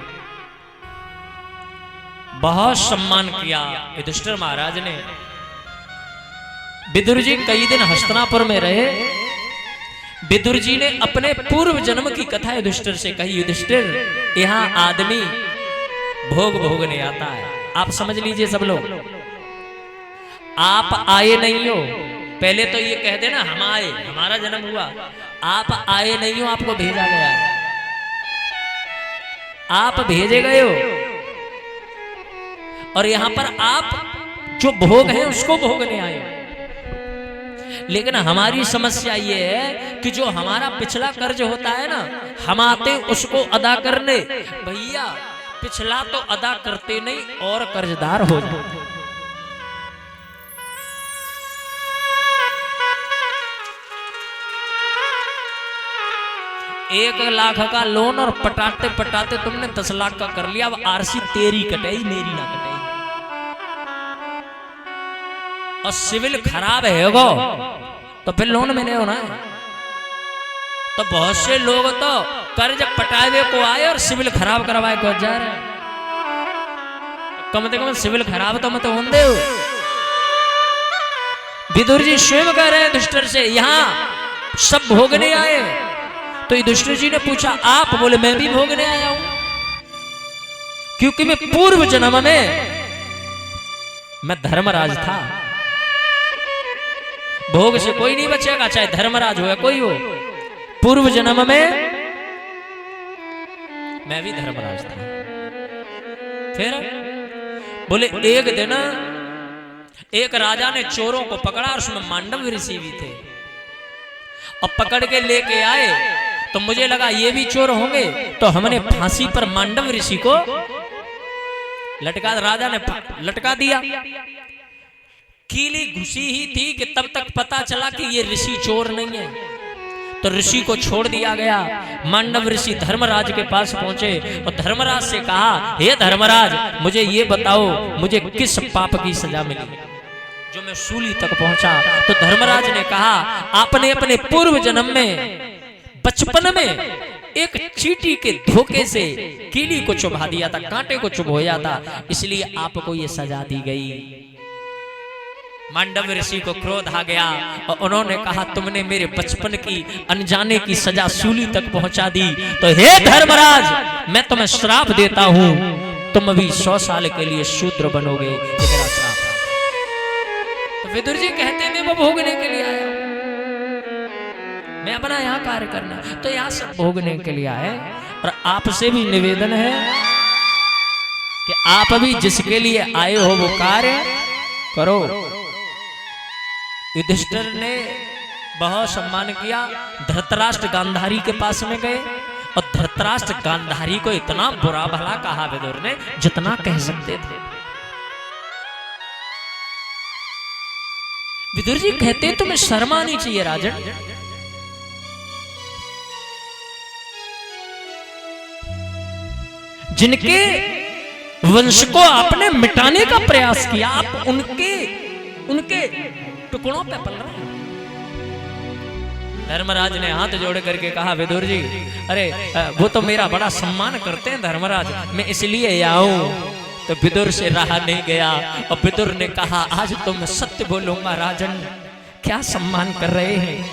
बहुत सम्मान किया युधिष्ठिर महाराज ने। विदुर जी कई दिन हस्तिनापुर में रहे। विदुर जी ने अपने पूर्व जन्म की कथा युधिष्ठिर से कही। युधिष्ठिर, यहां आदमी भोग भोगने आता है, आप समझ लीजिए सब लोग। आप आए नहीं हो, पहले तो ये कह देना हम आए, हमारा जन्म हुआ। आप आए नहीं हो, आपको भेजा गया है, आप भेजे गए हो, और यहां पर आप जो भोग है उसको भोगने आए हो। लेकिन हमारी समस्या ये है कि जो हमारा पिछला कर्ज होता है ना, हम आते उसको अदा करने, भैया पिछला तो अदा करते नहीं और कर्जदार हो जाते। एक लाख का लोन और पटाते पटाते तुमने 10 लाख का कर लिया। अब आरसी तेरी कटेगी, मेरी ना कटेगी। और सिविल खराब है वो, तो फिर लोन में नहीं होना है। तो बहुत से लोग तो कर्ज पटावे को आए और सिविल खराब करवाए को जा रहे। कम से कम सिविल खराब तो मत होंगे। विदुर जी स्वयं कह रहे हैं युधिष्ठिर से, यहां सब भोगने आए। तो युधिष्ठिर जी ने पूछा आप? बोले मैं भी भोगने आया हूं, क्योंकि मैं पूर्व जन्म में मैं धर्मराज था। भोग से कोई नहीं बचेगा, चाहे धर्मराज हो या कोई हो। पूर्व जन्म में मैं भी धर्मराज था। फिर बोले एक दिन एक राजा ने चोरों को पकड़ा और उसमें मांडव ऋषि भी थे, और पकड़ के लेके आए। तो मुझे लगा ये भी चोर होंगे, तो हमने फांसी पर मांडव ऋषि को लटका, राजा ने लटका दिया। कीली घुसी ही थी कि तब तक पता चला कि ये ऋषि चोर नहीं है, तो ऋषि को छोड़ दिया गया। मांडव ऋषि धर्मराज के पास पहुंचे और धर्मराज से कहा, हे धर्मराज, मुझे ये बताओ मुझे किस पाप की सजा मिली जो मैं सूली तक पहुंचा। तो धर्मराज ने कहा, आपने अपने पूर्व जन्म में बचपन में एक चींटी के धोखे से कीली को चुभा दिया था, कांटे को चुभोया था, इसलिए आपको ये सजा दी गई। मांडव ऋषि को क्रोध आ गया और उन्होंने कहा, तुमने मेरे बचपन की अनजाने की सजा सूली तक पहुंचा दी, तो हे धर्मराज, मैं तुम्हें श्राप देता हूं, तुम भी 100 साल के लिए शूद्र बनोगे। ये मेरा श्राप है। तो विदुर जी कहते हैं, मैं वो भोगने के लिए आया, मैं अपना यहाँ कार्य करना, तो यहाँ सब भोगने के लिए आए। और आपसे भी निवेदन है कि आप भी जिसके लिए आए हो वो कार्य करो। युधिष्ठिर ने बहुत सम्मान किया। धृतराष्ट्र गांधारी के पास में गए और धृतराष्ट्र गांधारी को इतना बुरा भला कहा विदुर ने जितना कह सकते थे। विदुर जी कहते तुम्हें शर्म आनी चाहिए राजन, जिनके वंश को आपने मिटाने का प्रयास किया, आप उनके टुकड़ों पे पल रहे हैं। धर्मराज ने हाथ जोड़ करके कहा, विदुर जी, अरे वो तो मेरा बड़ा सम्मान करते हैं धर्मराज, मैं इसलिए आऊं। तो विदुर से रहा नहीं गया और विदुर ने कहा, आज तो मैं सत्य बोलूंगा राजन, क्या सम्मान कर रहे हैं,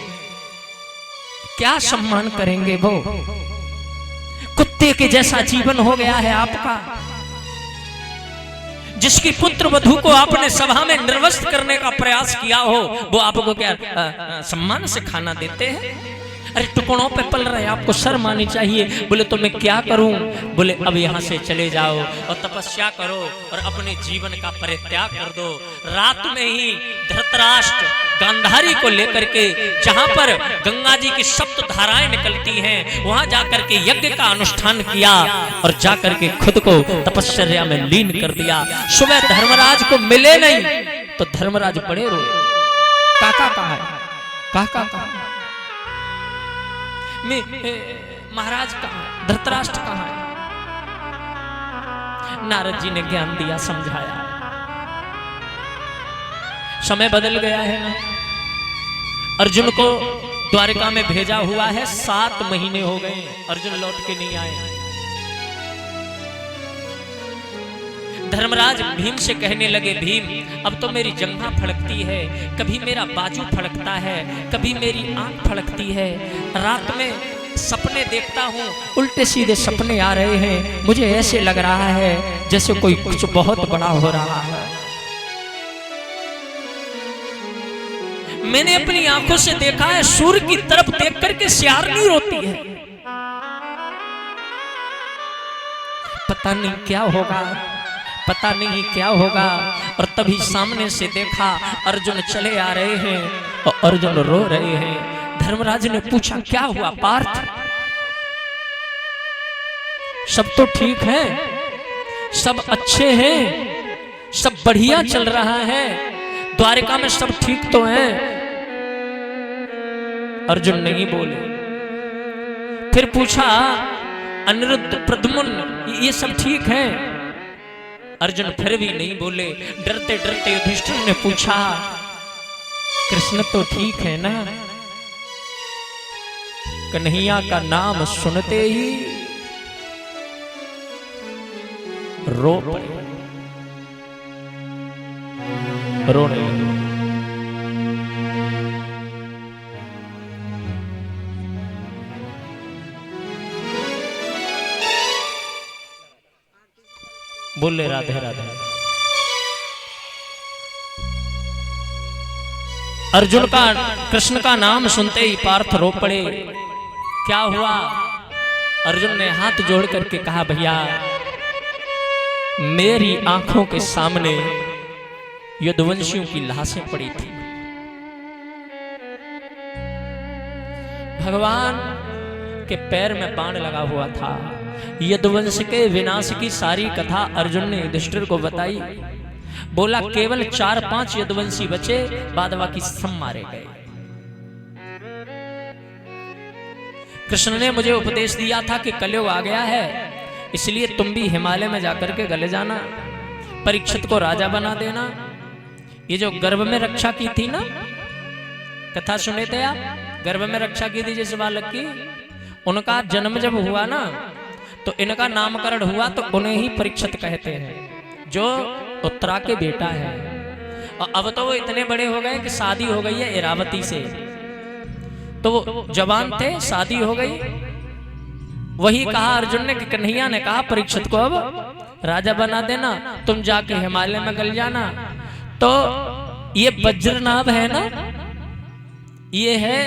क्या सम्मान करेंगे वो? कुत्ते के जैसा जीवन हो गया है आपका। जिसकी पुत्र वधू को आपने सभा में निर्वस्त्र करने का प्रयास किया हो, वो आपको क्या सम्मान से खाना देते हैं? अरे टुकड़ों पे पल रहे, आपको शर्म आनी चाहिए। बोले तो मैं क्या करूं? बोले अब यहाँ से चले जाओ और तपस्या करो और अपने जीवन का परित्याग कर दो। रात में ही धृतराष्ट्र गांधारी को लेकर के जहां पर गंगा जी की सप्त धाराएं निकलती हैं, वहां जाकर के यज्ञ का अनुष्ठान किया और जाकर के खुद को तपस्या में लीन कर दिया। सुबह धर्मराज को मिले नहीं तो धर्मराज बड़े रोए, काका कहाँ है, काका कहाँ है, महाराज कहाँ है, धृतराष्ट्र कहाँ है? नारद जी ने ज्ञान दिया, समझाया। समय बदल गया है ना। अर्जुन को द्वारिका में भेजा हुआ है, 7 महीने हो गए, अर्जुन लौट के नहीं आए। धर्मराज भीम से कहने लगे, भीम अब तो मेरी जंघा फड़कती है, कभी मेरा बाजू फड़कता है, कभी मेरी आंख फड़कती है। रात में सपने देखता हूँ, उल्टे सीधे सपने आ रहे हैं। मुझे ऐसे लग रहा है जैसे कोई कुछ बहुत बड़ा हो रहा है। मैंने अपनी आंखों से देखा है, सूर्य की तरफ देख करके सियारनी रोती है। पता नहीं क्या होगा, पता नहीं क्या होगा। और तभी सामने से देखा अर्जुन चले आ रहे हैं और अर्जुन रो रहे हैं। धर्मराज ने पूछा, क्या हुआ पार्थ? सब तो ठीक है, सब अच्छे हैं, सब बढ़िया चल रहा है, द्वारिका में सब ठीक तो है। अर्जुन नहीं बोले। फिर पूछा, अनिरुद्ध प्रद्युम्न ये सब ठीक है? अर्जुन फिर भी नहीं बोले। डरते डरते युधिष्ठिर ने पूछा, कृष्ण तो ठीक है ना? कन्हैया का नाम सुनते ही रो पड़े, रोने लगे। बोले राधे राधे। अर्जुन का कृष्ण का नाम सुनते ही पार्थ रो पड़े। क्या हुआ? अर्जुन ने हाथ जोड़ करके कहा, भैया मेरी आंखों के सामने यदुवंशियों की लाशें पड़ी थी। भगवान के पैर में बाण लगा हुआ था। यदुवंश के विनाश की सारी कथा अर्जुन ने युधिष्ठिर को बताई। बोला केवल 4-5 यदुवंशी बचे, बाद बाकी सब मारे गए। कृष्ण ने मुझे उपदेश दिया था कि कलयुग आ गया है, इसलिए तुम भी हिमालय में जाकर के गले जाना, परीक्षित को राजा बना देना। ये जो गर्भ में रक्षा की थी ना, कथा सुने थे आप? गर्भ में रक्षा की थी जिस बालक की, उनका जन्म जब हुआ ना तो इनका नामकरण हुआ तो उन्हें ही परीक्षित कहते हैं, जो उत्तरा के बेटा है। और अब तो वो इतने बड़े हो गए कि शादी हो गई है इरावती से। तो वो जवान थे, शादी हो गई। वही कहा अर्जुन ने कि कन्हैया ने कहा परीक्षित को अब राजा बना देना, तुम जाके हिमालय में गल जाना। तो ये वज्रनाभ है ना, ये है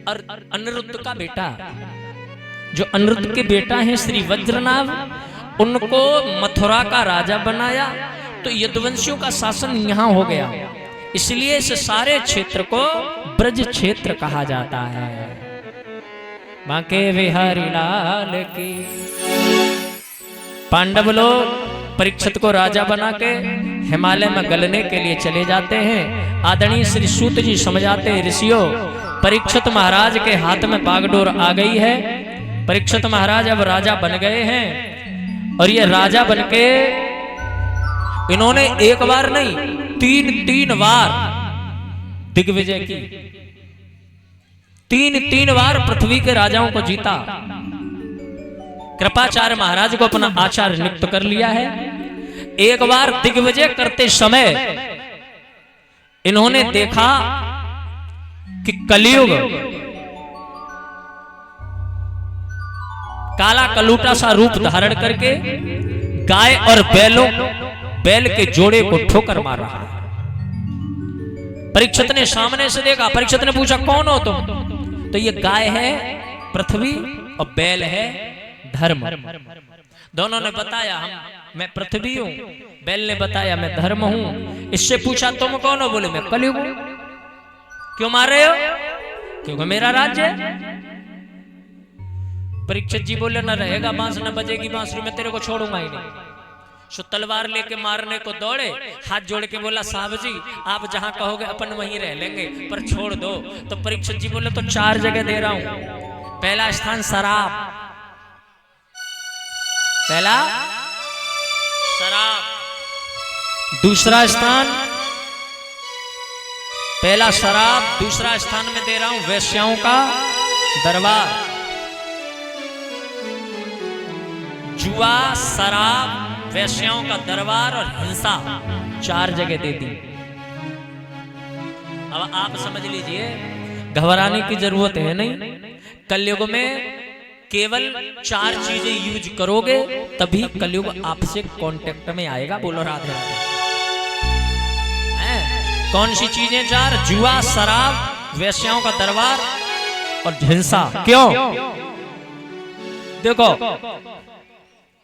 अनिरुद्ध का बेटा। जो अनिरुद्ध के बेटा है श्री वज्रनाभ, उनको मथुरा का राजा बनाया। तो यदुवंशियों का शासन यहां हो गया, इसलिए इस सारे क्षेत्र को ब्रज क्षेत्र कहा जाता है। बांके बिहारी लाल की। पांडव लोग परीक्षित को राजा बना के हिमालय में गलने के लिए चले जाते हैं। आदरणीय श्री सूत जी समझाते, ऋषियों परीक्षित महाराज के हाथ में बागडोर आ गई है। परीक्षित महाराज अब राजा बन गए हैं और ये राजा बनके इन्होंने एक बार नहीं 3 बार दिग्विजय की। 3 बार पृथ्वी के राजाओं को जीता। कृपाचार्य महाराज को अपना आचार्य नियुक्त कर लिया है। एक बार दिग्विजय करते समय इन्होंने देखा कि कलयुग काला कलूटा सा रूप धारण करके गाय और बैल के जोड़े को ठोकर मार रहा है। परीक्षित ने सामने से देखा। परीक्षित ने पूछा कौन हो तुम? तो ये गाय है पृथ्वी और बैल है धर्म। दोनों ने बताया मैं पृथ्वी हूं, बैल ने बताया मैं धर्म हूं। इससे पूछा तुम कौन हो? बोले मैं कलयुग हूं। क्यों मार रहे हो? क्योंकि मेरा राज्य है। परीक्षित जी बोले न रहेगा बांस न बजेगी बांसुरी, मैं तेरे को छोड़ूंगा ही नहीं। सो तलवार लेके मारने को दौड़े, हाथ जोड़ के बोला साहब जी आप जहां कहोगे अपन वहीं रह लेंगे, पर छोड़ दो। तो परीक्षित जी बोले तो 4 जगह दे रहा हूं। पहला स्थान शराब, पहला शराब। दूसरा स्थान, पहला शराब, दूसरा स्थान में दे रहा हूं वेश्याओं का दरबार। जुआ, शराब, वेश्याओं का दरबार और हिंसा 4 जगह दे दी। अब आप समझ लीजिए घबराने की जरूरत है नहीं। कलयुग में केवल 4 चीजें यूज करोगे तभी कलयुग आपसे कांटेक्ट में आएगा। बोलो राधे राधे। कौन सी चीजें 4? जुआ, शराब, वेश्याओं का दरबार और हिंसा। क्यों? देखो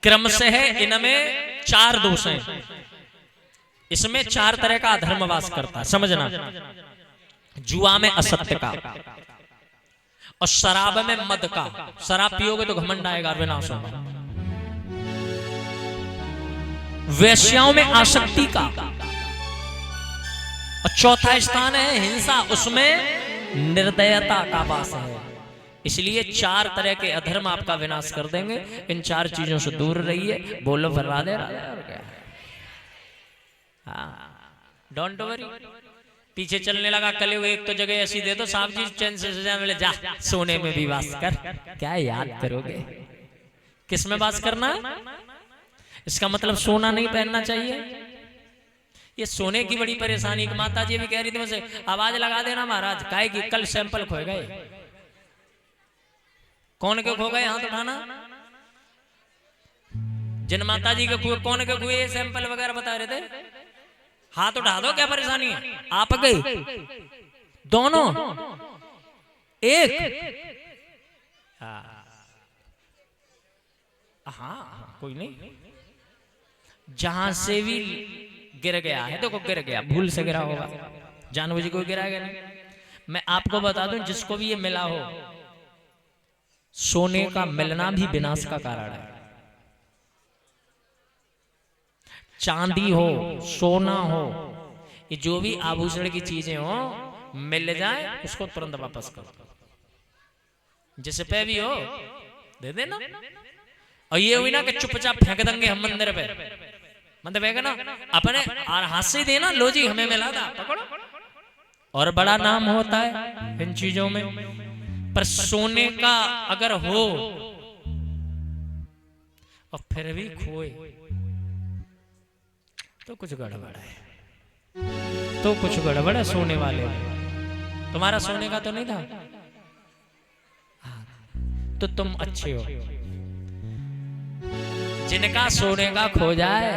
क्रम से है, इनमें 4 दोष हैं। इसमें 4 तरह का अधर्म वास करता है, समझना। जुआ में असत्य का, और शराब में मद का। शराब पियोगे तो घमंड आएगा, विनाश होगा। वेश्याओं में आसक्ति का, और चौथा स्थान है हिंसा, उसमें निर्दयता का वास है। इसलिए 4 तरह के अधर्म आपका विनाश कर देंगे। इन 4 चीजों से दूर रहिए। बोलो फिर राधे राधे। और क्या? Don't worry. पीछे चलने लगा कलयुग, एक तो जगह ऐसी दे दो साहब जी चैन से बोले जा सोने में भी वास कर। क्या याद करोगे? किस में वास करना है? इसका मतलब सोना नहीं पहनना चाहिए। ये सोने की बड़ी परेशानी। माता जी भी कह रही थी मुझसे आवाज लगा देना महाराज, काहे की कल सैंपल खो गए। कौन के खो गए? हाथ उठाना। जिन माता जी के कुएं, कौन के कुएं सैंपल वगैरह बता रहे थे? हाथ उठा दो। क्या परेशानी है? आप गए दोनों एक। हाँ कोई नहीं। जहां से भी गिर गया है, देखो गिर गया, भूल से गिरा होगा, जानबूझ को गिराएगा नहीं। मैं आपको बता दूं जिसको भी ये मिला हो, सोने का मिलना भी विनाश का कारण है। चांदी हो, सोना हो, ये जो भी आभूषण की चीजें हो, मिल जाए उसको तुरंत वापस करो। जिस पे भी हो दे देना। और ये हुई ना कि चुपचाप फेंक देंगे हम मंदिर पे, मतलब है ना अपने और हाथ से देना, लो जी हमें मिला था, पकड़ो। और बड़ा नाम होता है इन चीजों में। पर सोने का अगर हो और फिर भी खोए तो कुछ गड़बड़ है, तो कुछ गड़बड़ है सोने वाले। तुम्हारा सोने का तो नहीं था, तो तुम अच्छे हो। जिनका सोने का खो जाए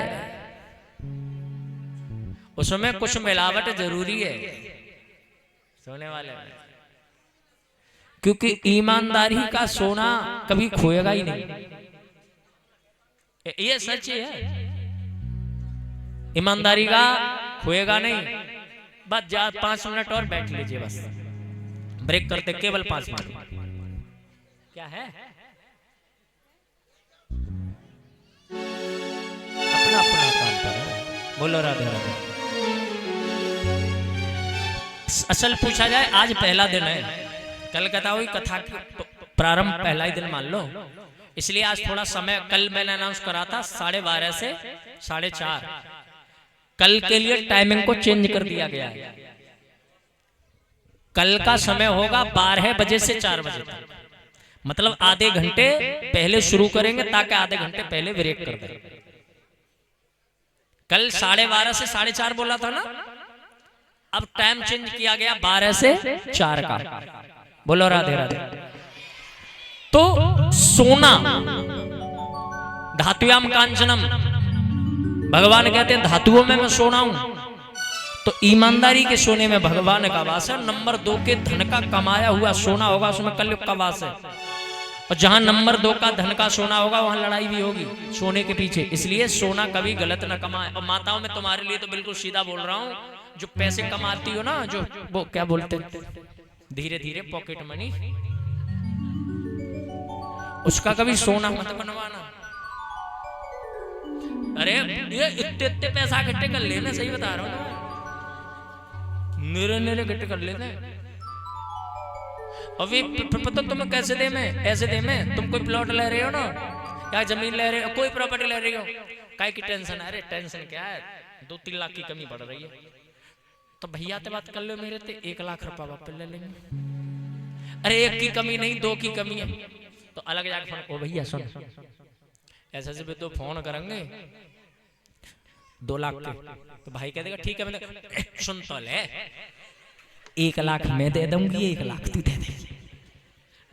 उसमें कुछ मिलावट जरूरी है सोने वाले में, क्योंकि ईमानदारी का सोना कभी खोएगा ही नहीं। ये सच है, ईमानदारी का खोएगा नहीं। बस 5 मिनट और बैठ लीजिए, बस ब्रेक करते केवल 5 मिनट। क्या है अपना अपना काम करो। बोलो राधे राधे। असल पूछा जाए आज पहला दिन है, कल कथा हुई, कथा प्रारंभ पहला ही दिन मान लो, इसलिए आज थोड़ा समय, कल मैंने अनाउंस करा था 12:30 से 4:30, कल के लिए टाइमिंग को चेंज कर दिया गया है। कल का समय होगा 12 बजे से 4 बजे तक, मतलब आधे घंटे पहले शुरू करेंगे ताकि आधे घंटे पहले ब्रेक कर दें। कल 12:30 से 4:30 बोला था ना, अब टाइम चेंज किया गया 12 से 4 का। बोलो राधे राधे। तो सोना धातुयाम कांचनम, भगवान कहते हैं धातुओं में मैं सोना हूं। तो ईमानदारी के सोने में भगवान का वास है। नंबर 2 के धन का कमाया हुआ सोना होगा उसमें कलयुग का वास है। और जहां नंबर 2 का धन का सोना होगा वहां लड़ाई भी होगी सोने के पीछे। इसलिए सोना कभी गलत न कमाए। और माताओं में तुम्हारे लिए तो बिल्कुल सीधा बोल रहा हूं, जो पैसे कमाती हो ना, जो वो क्या बोलते धीरे धीरे पॉकेट मनी, उसका कभी सोना मत बनवाना। अरे ये इतने इतने पैसा इकट्ठे कर लेना, सही बता रहा हूं, निरे निरे इकट्ठे कर लेते हैं। अभी पता तुम्हें कैसे दे मैं, ऐसे दे मैं। तुम कोई प्लॉट ले रहे हो ना, या जमीन ले रहे हो, कोई प्रॉपर्टी ले रही हो, काय की टेंशन है? अरे टेंशन क्या है, 2-3 लाख की कमी पड़ रही है, तो भैया से बात कर लो, मेरे ते 1 लाख रुपया वापस ले लेंगे। अरे 1 की कमी नहीं, 2 की कमी है, तो अलग जाके फोन, ओ भैया सुन, ऐसे से भी तो फोन करेंगे 2 लाख के, तो भाई कह देगा ठीक है, मैंने सुन तो ले, 1 लाख मैं दे दूंगी, 1 लाख तू दे दे,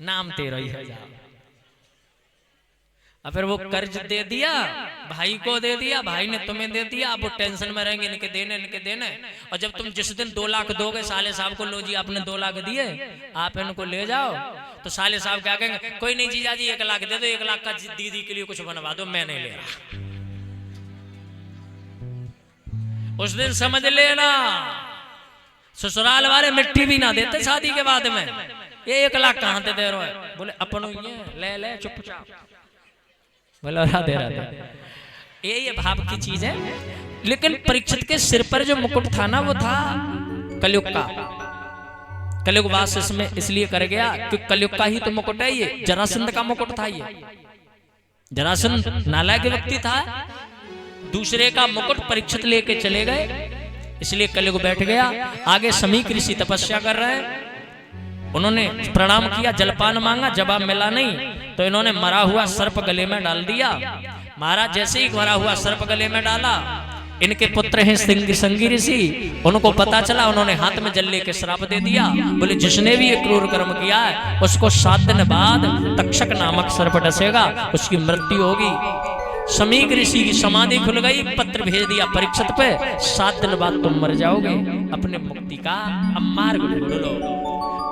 नाम तेरा ही है। अब फिर वो कर्ज दे दिया, भाई को दे दिया, भाई ने तुम्हें दे दिया, अब वो टेंशन में रहेंगे, इनके देने। और जब तुम जिस दिन 2 लाख दोगे साले साहब को, लो जी आपने 2 लाख दिए, आप इनको ले जाओ, तो साले साहब क्या कहेंगे, कोई नहीं जीजा जी 1 लाख दे दो, 1 लाख का दीदी के लिए कुछ बनवा दो, मैं नहीं ले रहा। उस दिन समझ लेना ससुराल वाले मिट्टी भी ना देते शादी के बाद में। ये 1 लाख कहां से दे रहे हो? बोले अपन ले चुपचाप। बोलो राधे राधे। ये भाव की चीज है। लेकिन परीक्षित के सिर पर जो मुकुट था ना, वो था कलयुग का। कलयुग वास इसमें इसलिए कर गया कि कलयुग का ही तो मुकुट है ये। जरासंध का मुकुट था ये। जरासंध नालायक व्यक्ति था, दूसरे का मुकुट परीक्षित लेके चले गए, इसलिए कलयुग बैठ गया। आगे समीक ऋषि तपस्या कर रहे हैं, उन्होंने प्रणाम किया, जलपान मांगा, जवाब मिला नहीं, तो इन्होंने मरा हुआ सर्प गले में डाल दिया। महाराज जैसे ही मरा हुआ सर्प गले में डाला, इनके पुत्र हैं संगी ऋषि, उनको पता चला, उन्होंने हाथ में जल्ले के श्राप दे दिया। बोले जिसने भी ये क्रूर कर्म किया है उसको 7 दिन बाद तक्षक नामक सर्प डसेगा, उसकी मृत्यु होगी। समीक ऋषि की समाधि खुल गई, पत्र भेज दिया परीक्षित पे, 7 दिन बाद तुम मर जाओगे, अपने मुक्ति का अब मार्ग ढूंढ लो।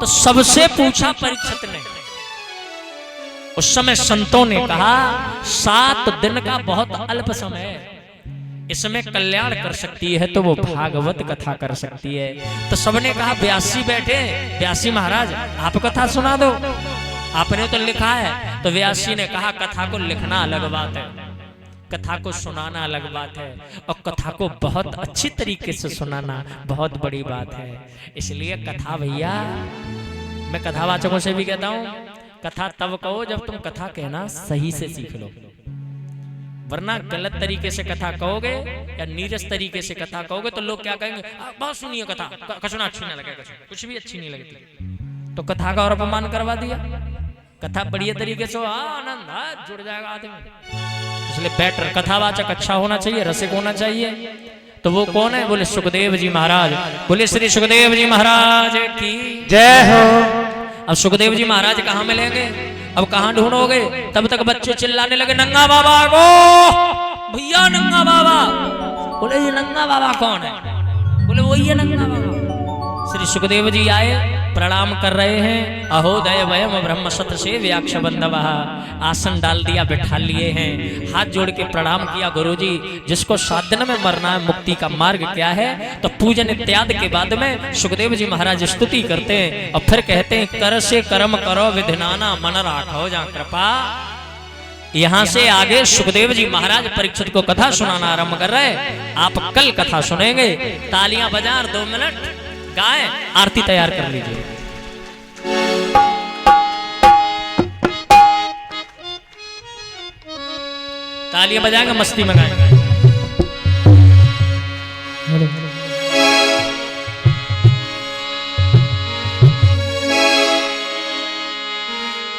तो सबसे पूछा परीक्षित ने। उस समय संतों ने कहा 7 दिन का बहुत अल्प समय है, इसमें कल्याण कर सकती है तो वो भागवत कथा कर सकती है। तो सबने कहा व्यासी बैठे, व्यासी महाराज आप कथा सुना दो, आपने तो लिखा है। तो व्यासी ने कहा कथा को लिखना अलग बात है, कथा को सुनाना अलग बात है, और कथा को बहुत अच्छी तरीके से सुनाना बहुत बड़ी बात है। इसलिए कथा भैया, मैं कथावाचकों से भी कहता हूं, कथा तब कहो जब तुम कथा कहना सही से सीख लो, वरना गलत तरीके से कथा कहोगे या नीरस तरीके से कथा कहोगे तो लोग क्या कहेंगे, बहुत सुनिए कथा, कसना अच्छी नहीं लगे, कुछ भी अच्छी नहीं लगती, तो कथा का और अपमान करवा दिया। कथा बढ़िया तरीके से आनंद जुड़ जाएगा आदमी। इसलिए बेटर कथावाचक अच्छा होना चाहिए, रसिक होना चाहिए। तो वो कौन है? बोले सुखदेव जी महाराज। बोले श्री सुखदेव जी महाराज की जय हो। अब सुखदेव जी महाराज कहाँ मिलेंगे? अब कहाँ ढूंढोगे? तब तक बच्चे चिल्लाने लगे नंगा बाबा को, भैया नंगा बाबा। बोले ये नंगा बाबा कौन है? बोले वही है नंगा बाबा। श्री सुखदेव जी आए, प्रणाम कर रहे हैं। अहोदय वयम ब्रह्म सत्र से व्याक्ष बंधव, आसन डाल दिया, बैठा लिए हैं, हाथ जोड़ के प्रणाम किया। गुरुजी जिसको 7 दिन में मरना है, मुक्ति का मार्ग क्या है? तो पूजन इत्यादि के बाद में सुखदेव जी महाराज स्तुति करते हैं और फिर कहते हैं कर से कर्म करो विधिनाना, मन राखो जा कृपा। यहाँ से आगे सुखदेव जी महाराज परीक्षित को कथा सुनाना आरंभ कर रहे हैं। आप कल कथा सुनेंगे। तालियां बजा 2 मिनट गाएं, आरती तैयार कर लीजिए। तालियां बजाएंगे, मस्ती में गाएंगे।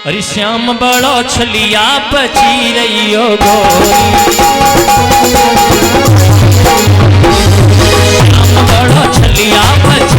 अरे श्याम बड़ो छलिया बची रही हो गोरी, श्याम बड़ो छलिया बची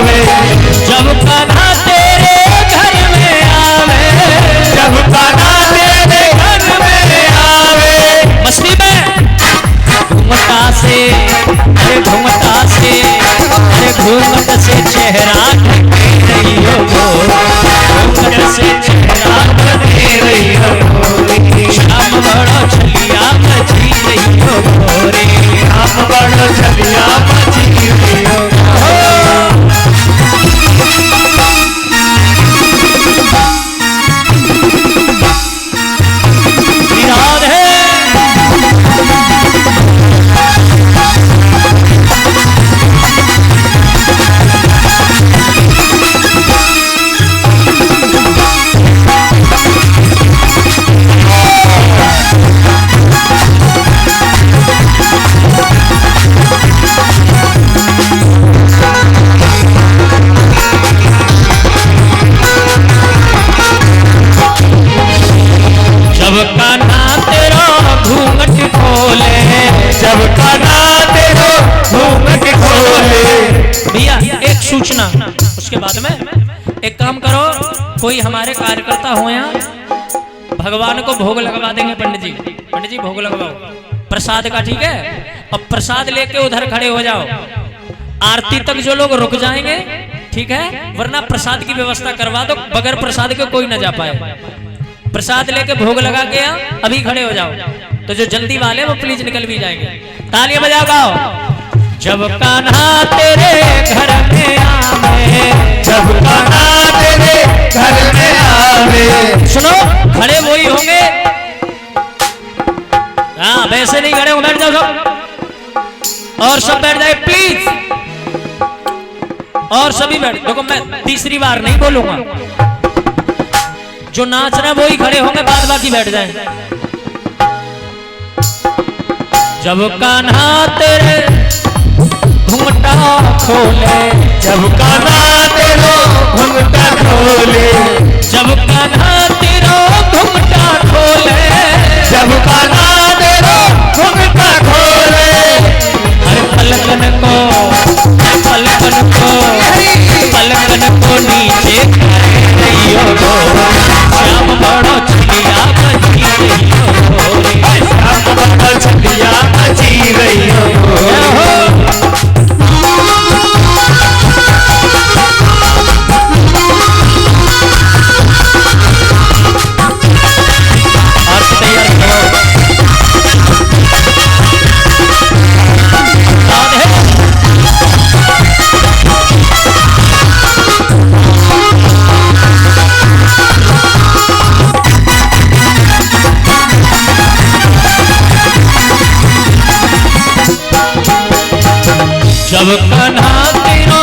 आवे, जब कान्हा तेरे घर में आवे, जब कान्हा तेरे घर में आवे। मस्ती में घूमटा से, अरे घूमटा से, अरे घूमट से चेहरा ढके रही हो गोरी, घूमट से चेहरा ढके रही हो गोरी, शाम बड़ो छलिया मची रही हो गोरी, शाम बड़ो छलिया मची रही हो राधे। जब कान्हा तेरा घूंघट खोले, जब कान्हा तेरो घूंघट खोले। भैया एक सूचना, उसके बाद में एक काम करो, कोई हमारे कार्यकर्ता हो यहाँ, भगवान को भोग लगवा देंगे। पंडित जी भोग लगवाओ प्रसाद का, ठीक है? और प्रसाद लेके उधर खड़े हो जाओ, आरती तक जो लोग रुक जाएंगे, ठीक है? वरना प्रसाद की व्यवस्था करवा दो, बगैर प्रसाद के कोई ना जा पाए। प्रसाद लेके भोग लगा के अभी खड़े हो जाओ, तो जो जल्दी वाले वो प्लीज निकल भी जाएंगे। तालियां बजा गाओ। जब कान्हा तेरे घर में आवे, जब कान्हा तेरे घर में आवे। सुनो, खड़े वही होंगे, हाँ वैसे नहीं खड़े हो, बैठ जाओ सब, और सब बैठ जाए प्लीज, और सभी बैठ। देखो मैं तीसरी बार नहीं बोलूंगा, जो नाच रहा वही खड़े होंगे, बाद बाकी बैठ जाए। जब कान्हा तेरे घुंघटा खोले, जब कान्हा तेरो घूंघटा खोले, जब कान्हा तेरो घुंघटा खोले, जब कान्हा तेरो घूंघटा खोले। अरे पलकन को, पलकन को, पलकन को नीचे करे रही हो गोरी, श्याम बड़ो छलिया मची रही हो गोरी, शाम बड़ो छलिया मची रही हो गोरी। जब कान्हा तेरो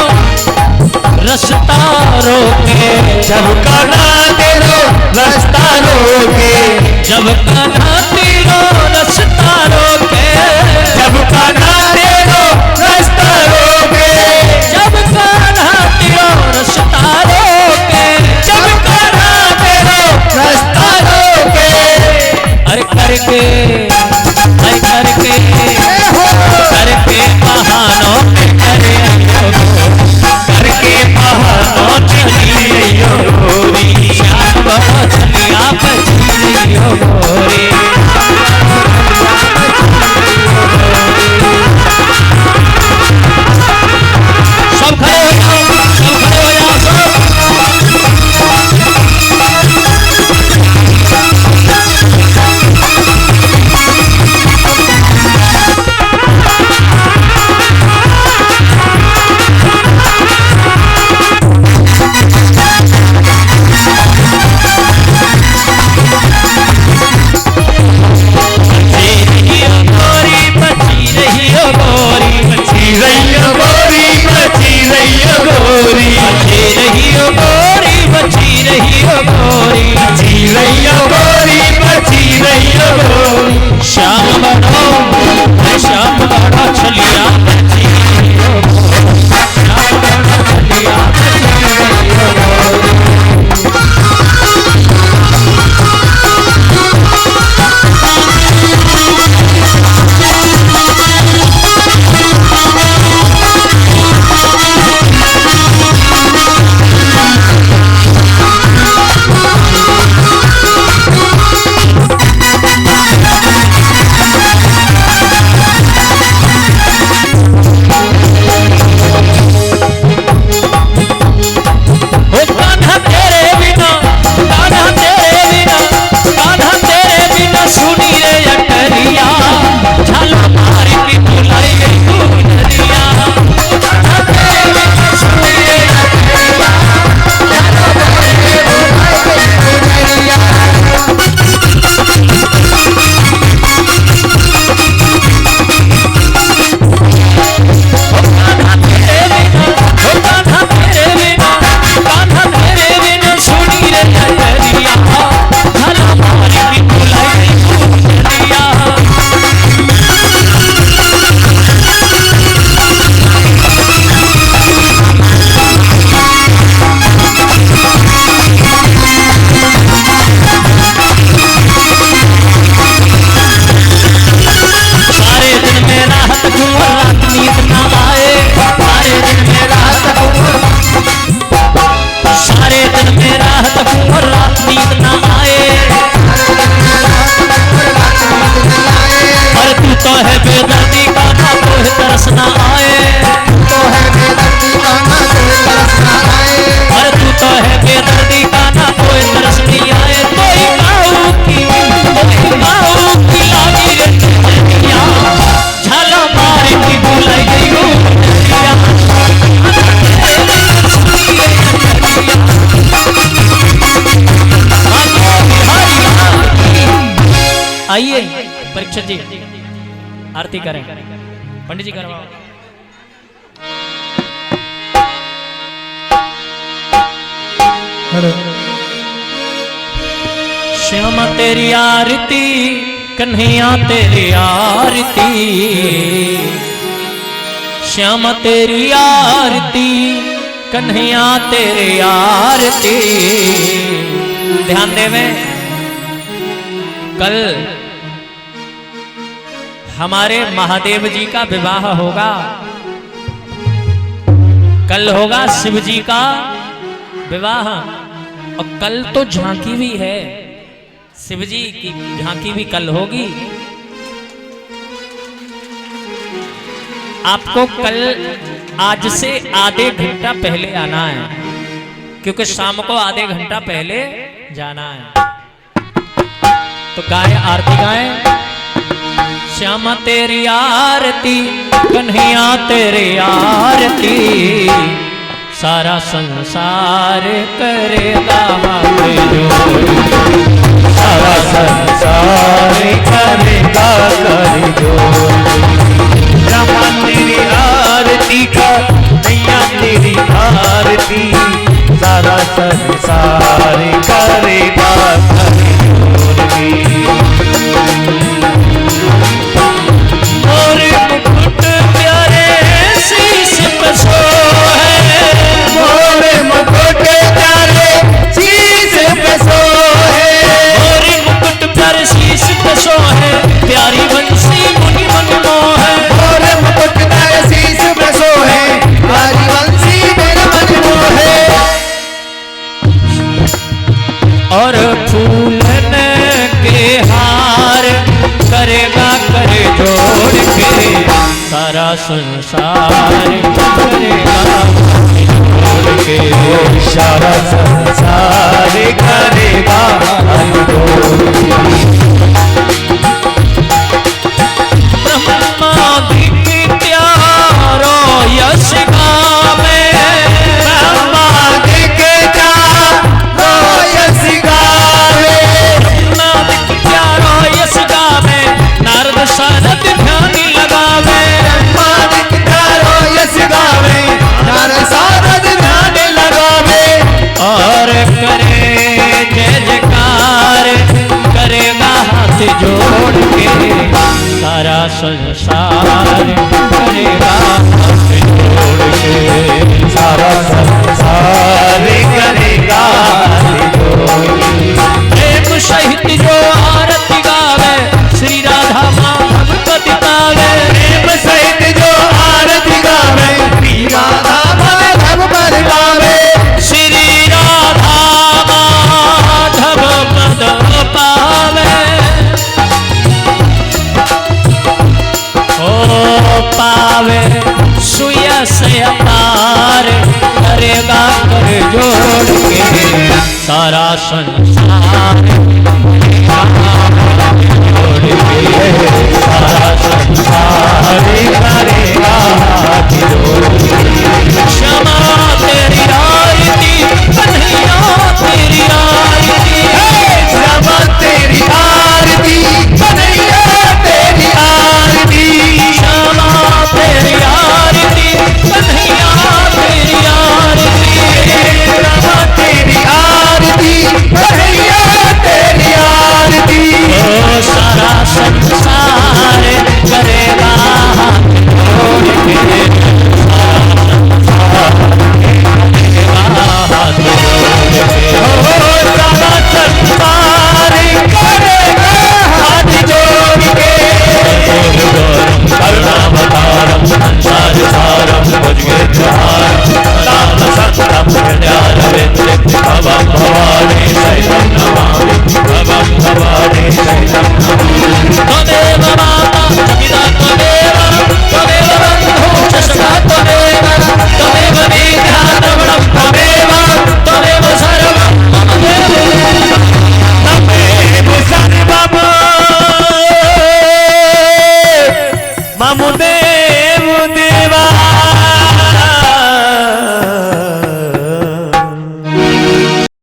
रास्ता रोके, जब कान्हा तेरो रास्ता रोके, जब कान्हा तेरो रास्ता रोके, जब कान्हा तेरो रास्ता रोके, जब कान्हा तेरो रास्ता रोके, जब कान्हा तेरो रास्ता रोके। अरे करके, अरे करके, करके बहानों पे करे अयो गोरी, करके बहानों चली अयो गोरी, श्याम बड़ो छलिया मची रही हो गोरी। आइए परीक्षित जी आरती करें, पंडित जी करवाओ। श्यामा तेरी आरती, कन्हैया तेरी आरती, श्यामा तेरी आरती, कन्हैया तेरी आरती। ध्यान देवे, कल हमारे महादेव जी का विवाह होगा, कल होगा शिव जी का विवाह, और कल तो झांकी भी है, शिव जी की झांकी भी कल होगी। आपको कल आज से आधे घंटा पहले आना है, क्योंकि शाम को आधे घंटा पहले जाना है। तो गाय आरती गाय। श्यामा तेरी आरती, कन्हैया तेरी आरती, सारा संसार करेगा हाथ जोड़, सारा संसार करेगा कर जोड़। ब्रह्मा तेरी आरती का, नैया तेरी आरती, सारा संसार करेगा कर जोड़। और मुकुट प्यारे शीश पे सोहे, मोरे मुकुट प्यारे शीश पे सोहे, और मुकुट प्यारे शीश पे सोहे, प्यारी बंसी मुनि मन मोहे। मोरे मुकुट प्यारे शीश पे सोहे, प्यारी बंसी मेरा मन मोहे। और फूलन के हार करेगा कर जोड़ के, सारा संसार करेगा जोड़ के, सारा संसार करेगा हाथ जोड़ के। ब्रह्मादिक प्यारो यश गावे, ब्रह्मादिक प्यारो यश गावे, ब्रह्मादिक प्यारो यश गावे, नारद सारद ध्यान लगावे। ब्रह्मादिक प्यारो यश गावे, नारद सारद ध्यान लगावे। और करे जय जयकार, करेगा हाथ जोड़ के, सारा संसार करेगा हाथ जोड़ के, सारा संसार करेगा हाथ जोड़ के। प्रेम सहित जो आरती गावे, श्री राधा माधव पति पावे। प्रेम सहित जो आरती गावे, श्री राधा माधव पद पावे। श्री राधा माधव पद पावे। ओ पावे सुयस अपार, करेगा कर जोड़ के, सारा संसार जोड़ के, सारा संसार करेगा हाथ जोड़ के।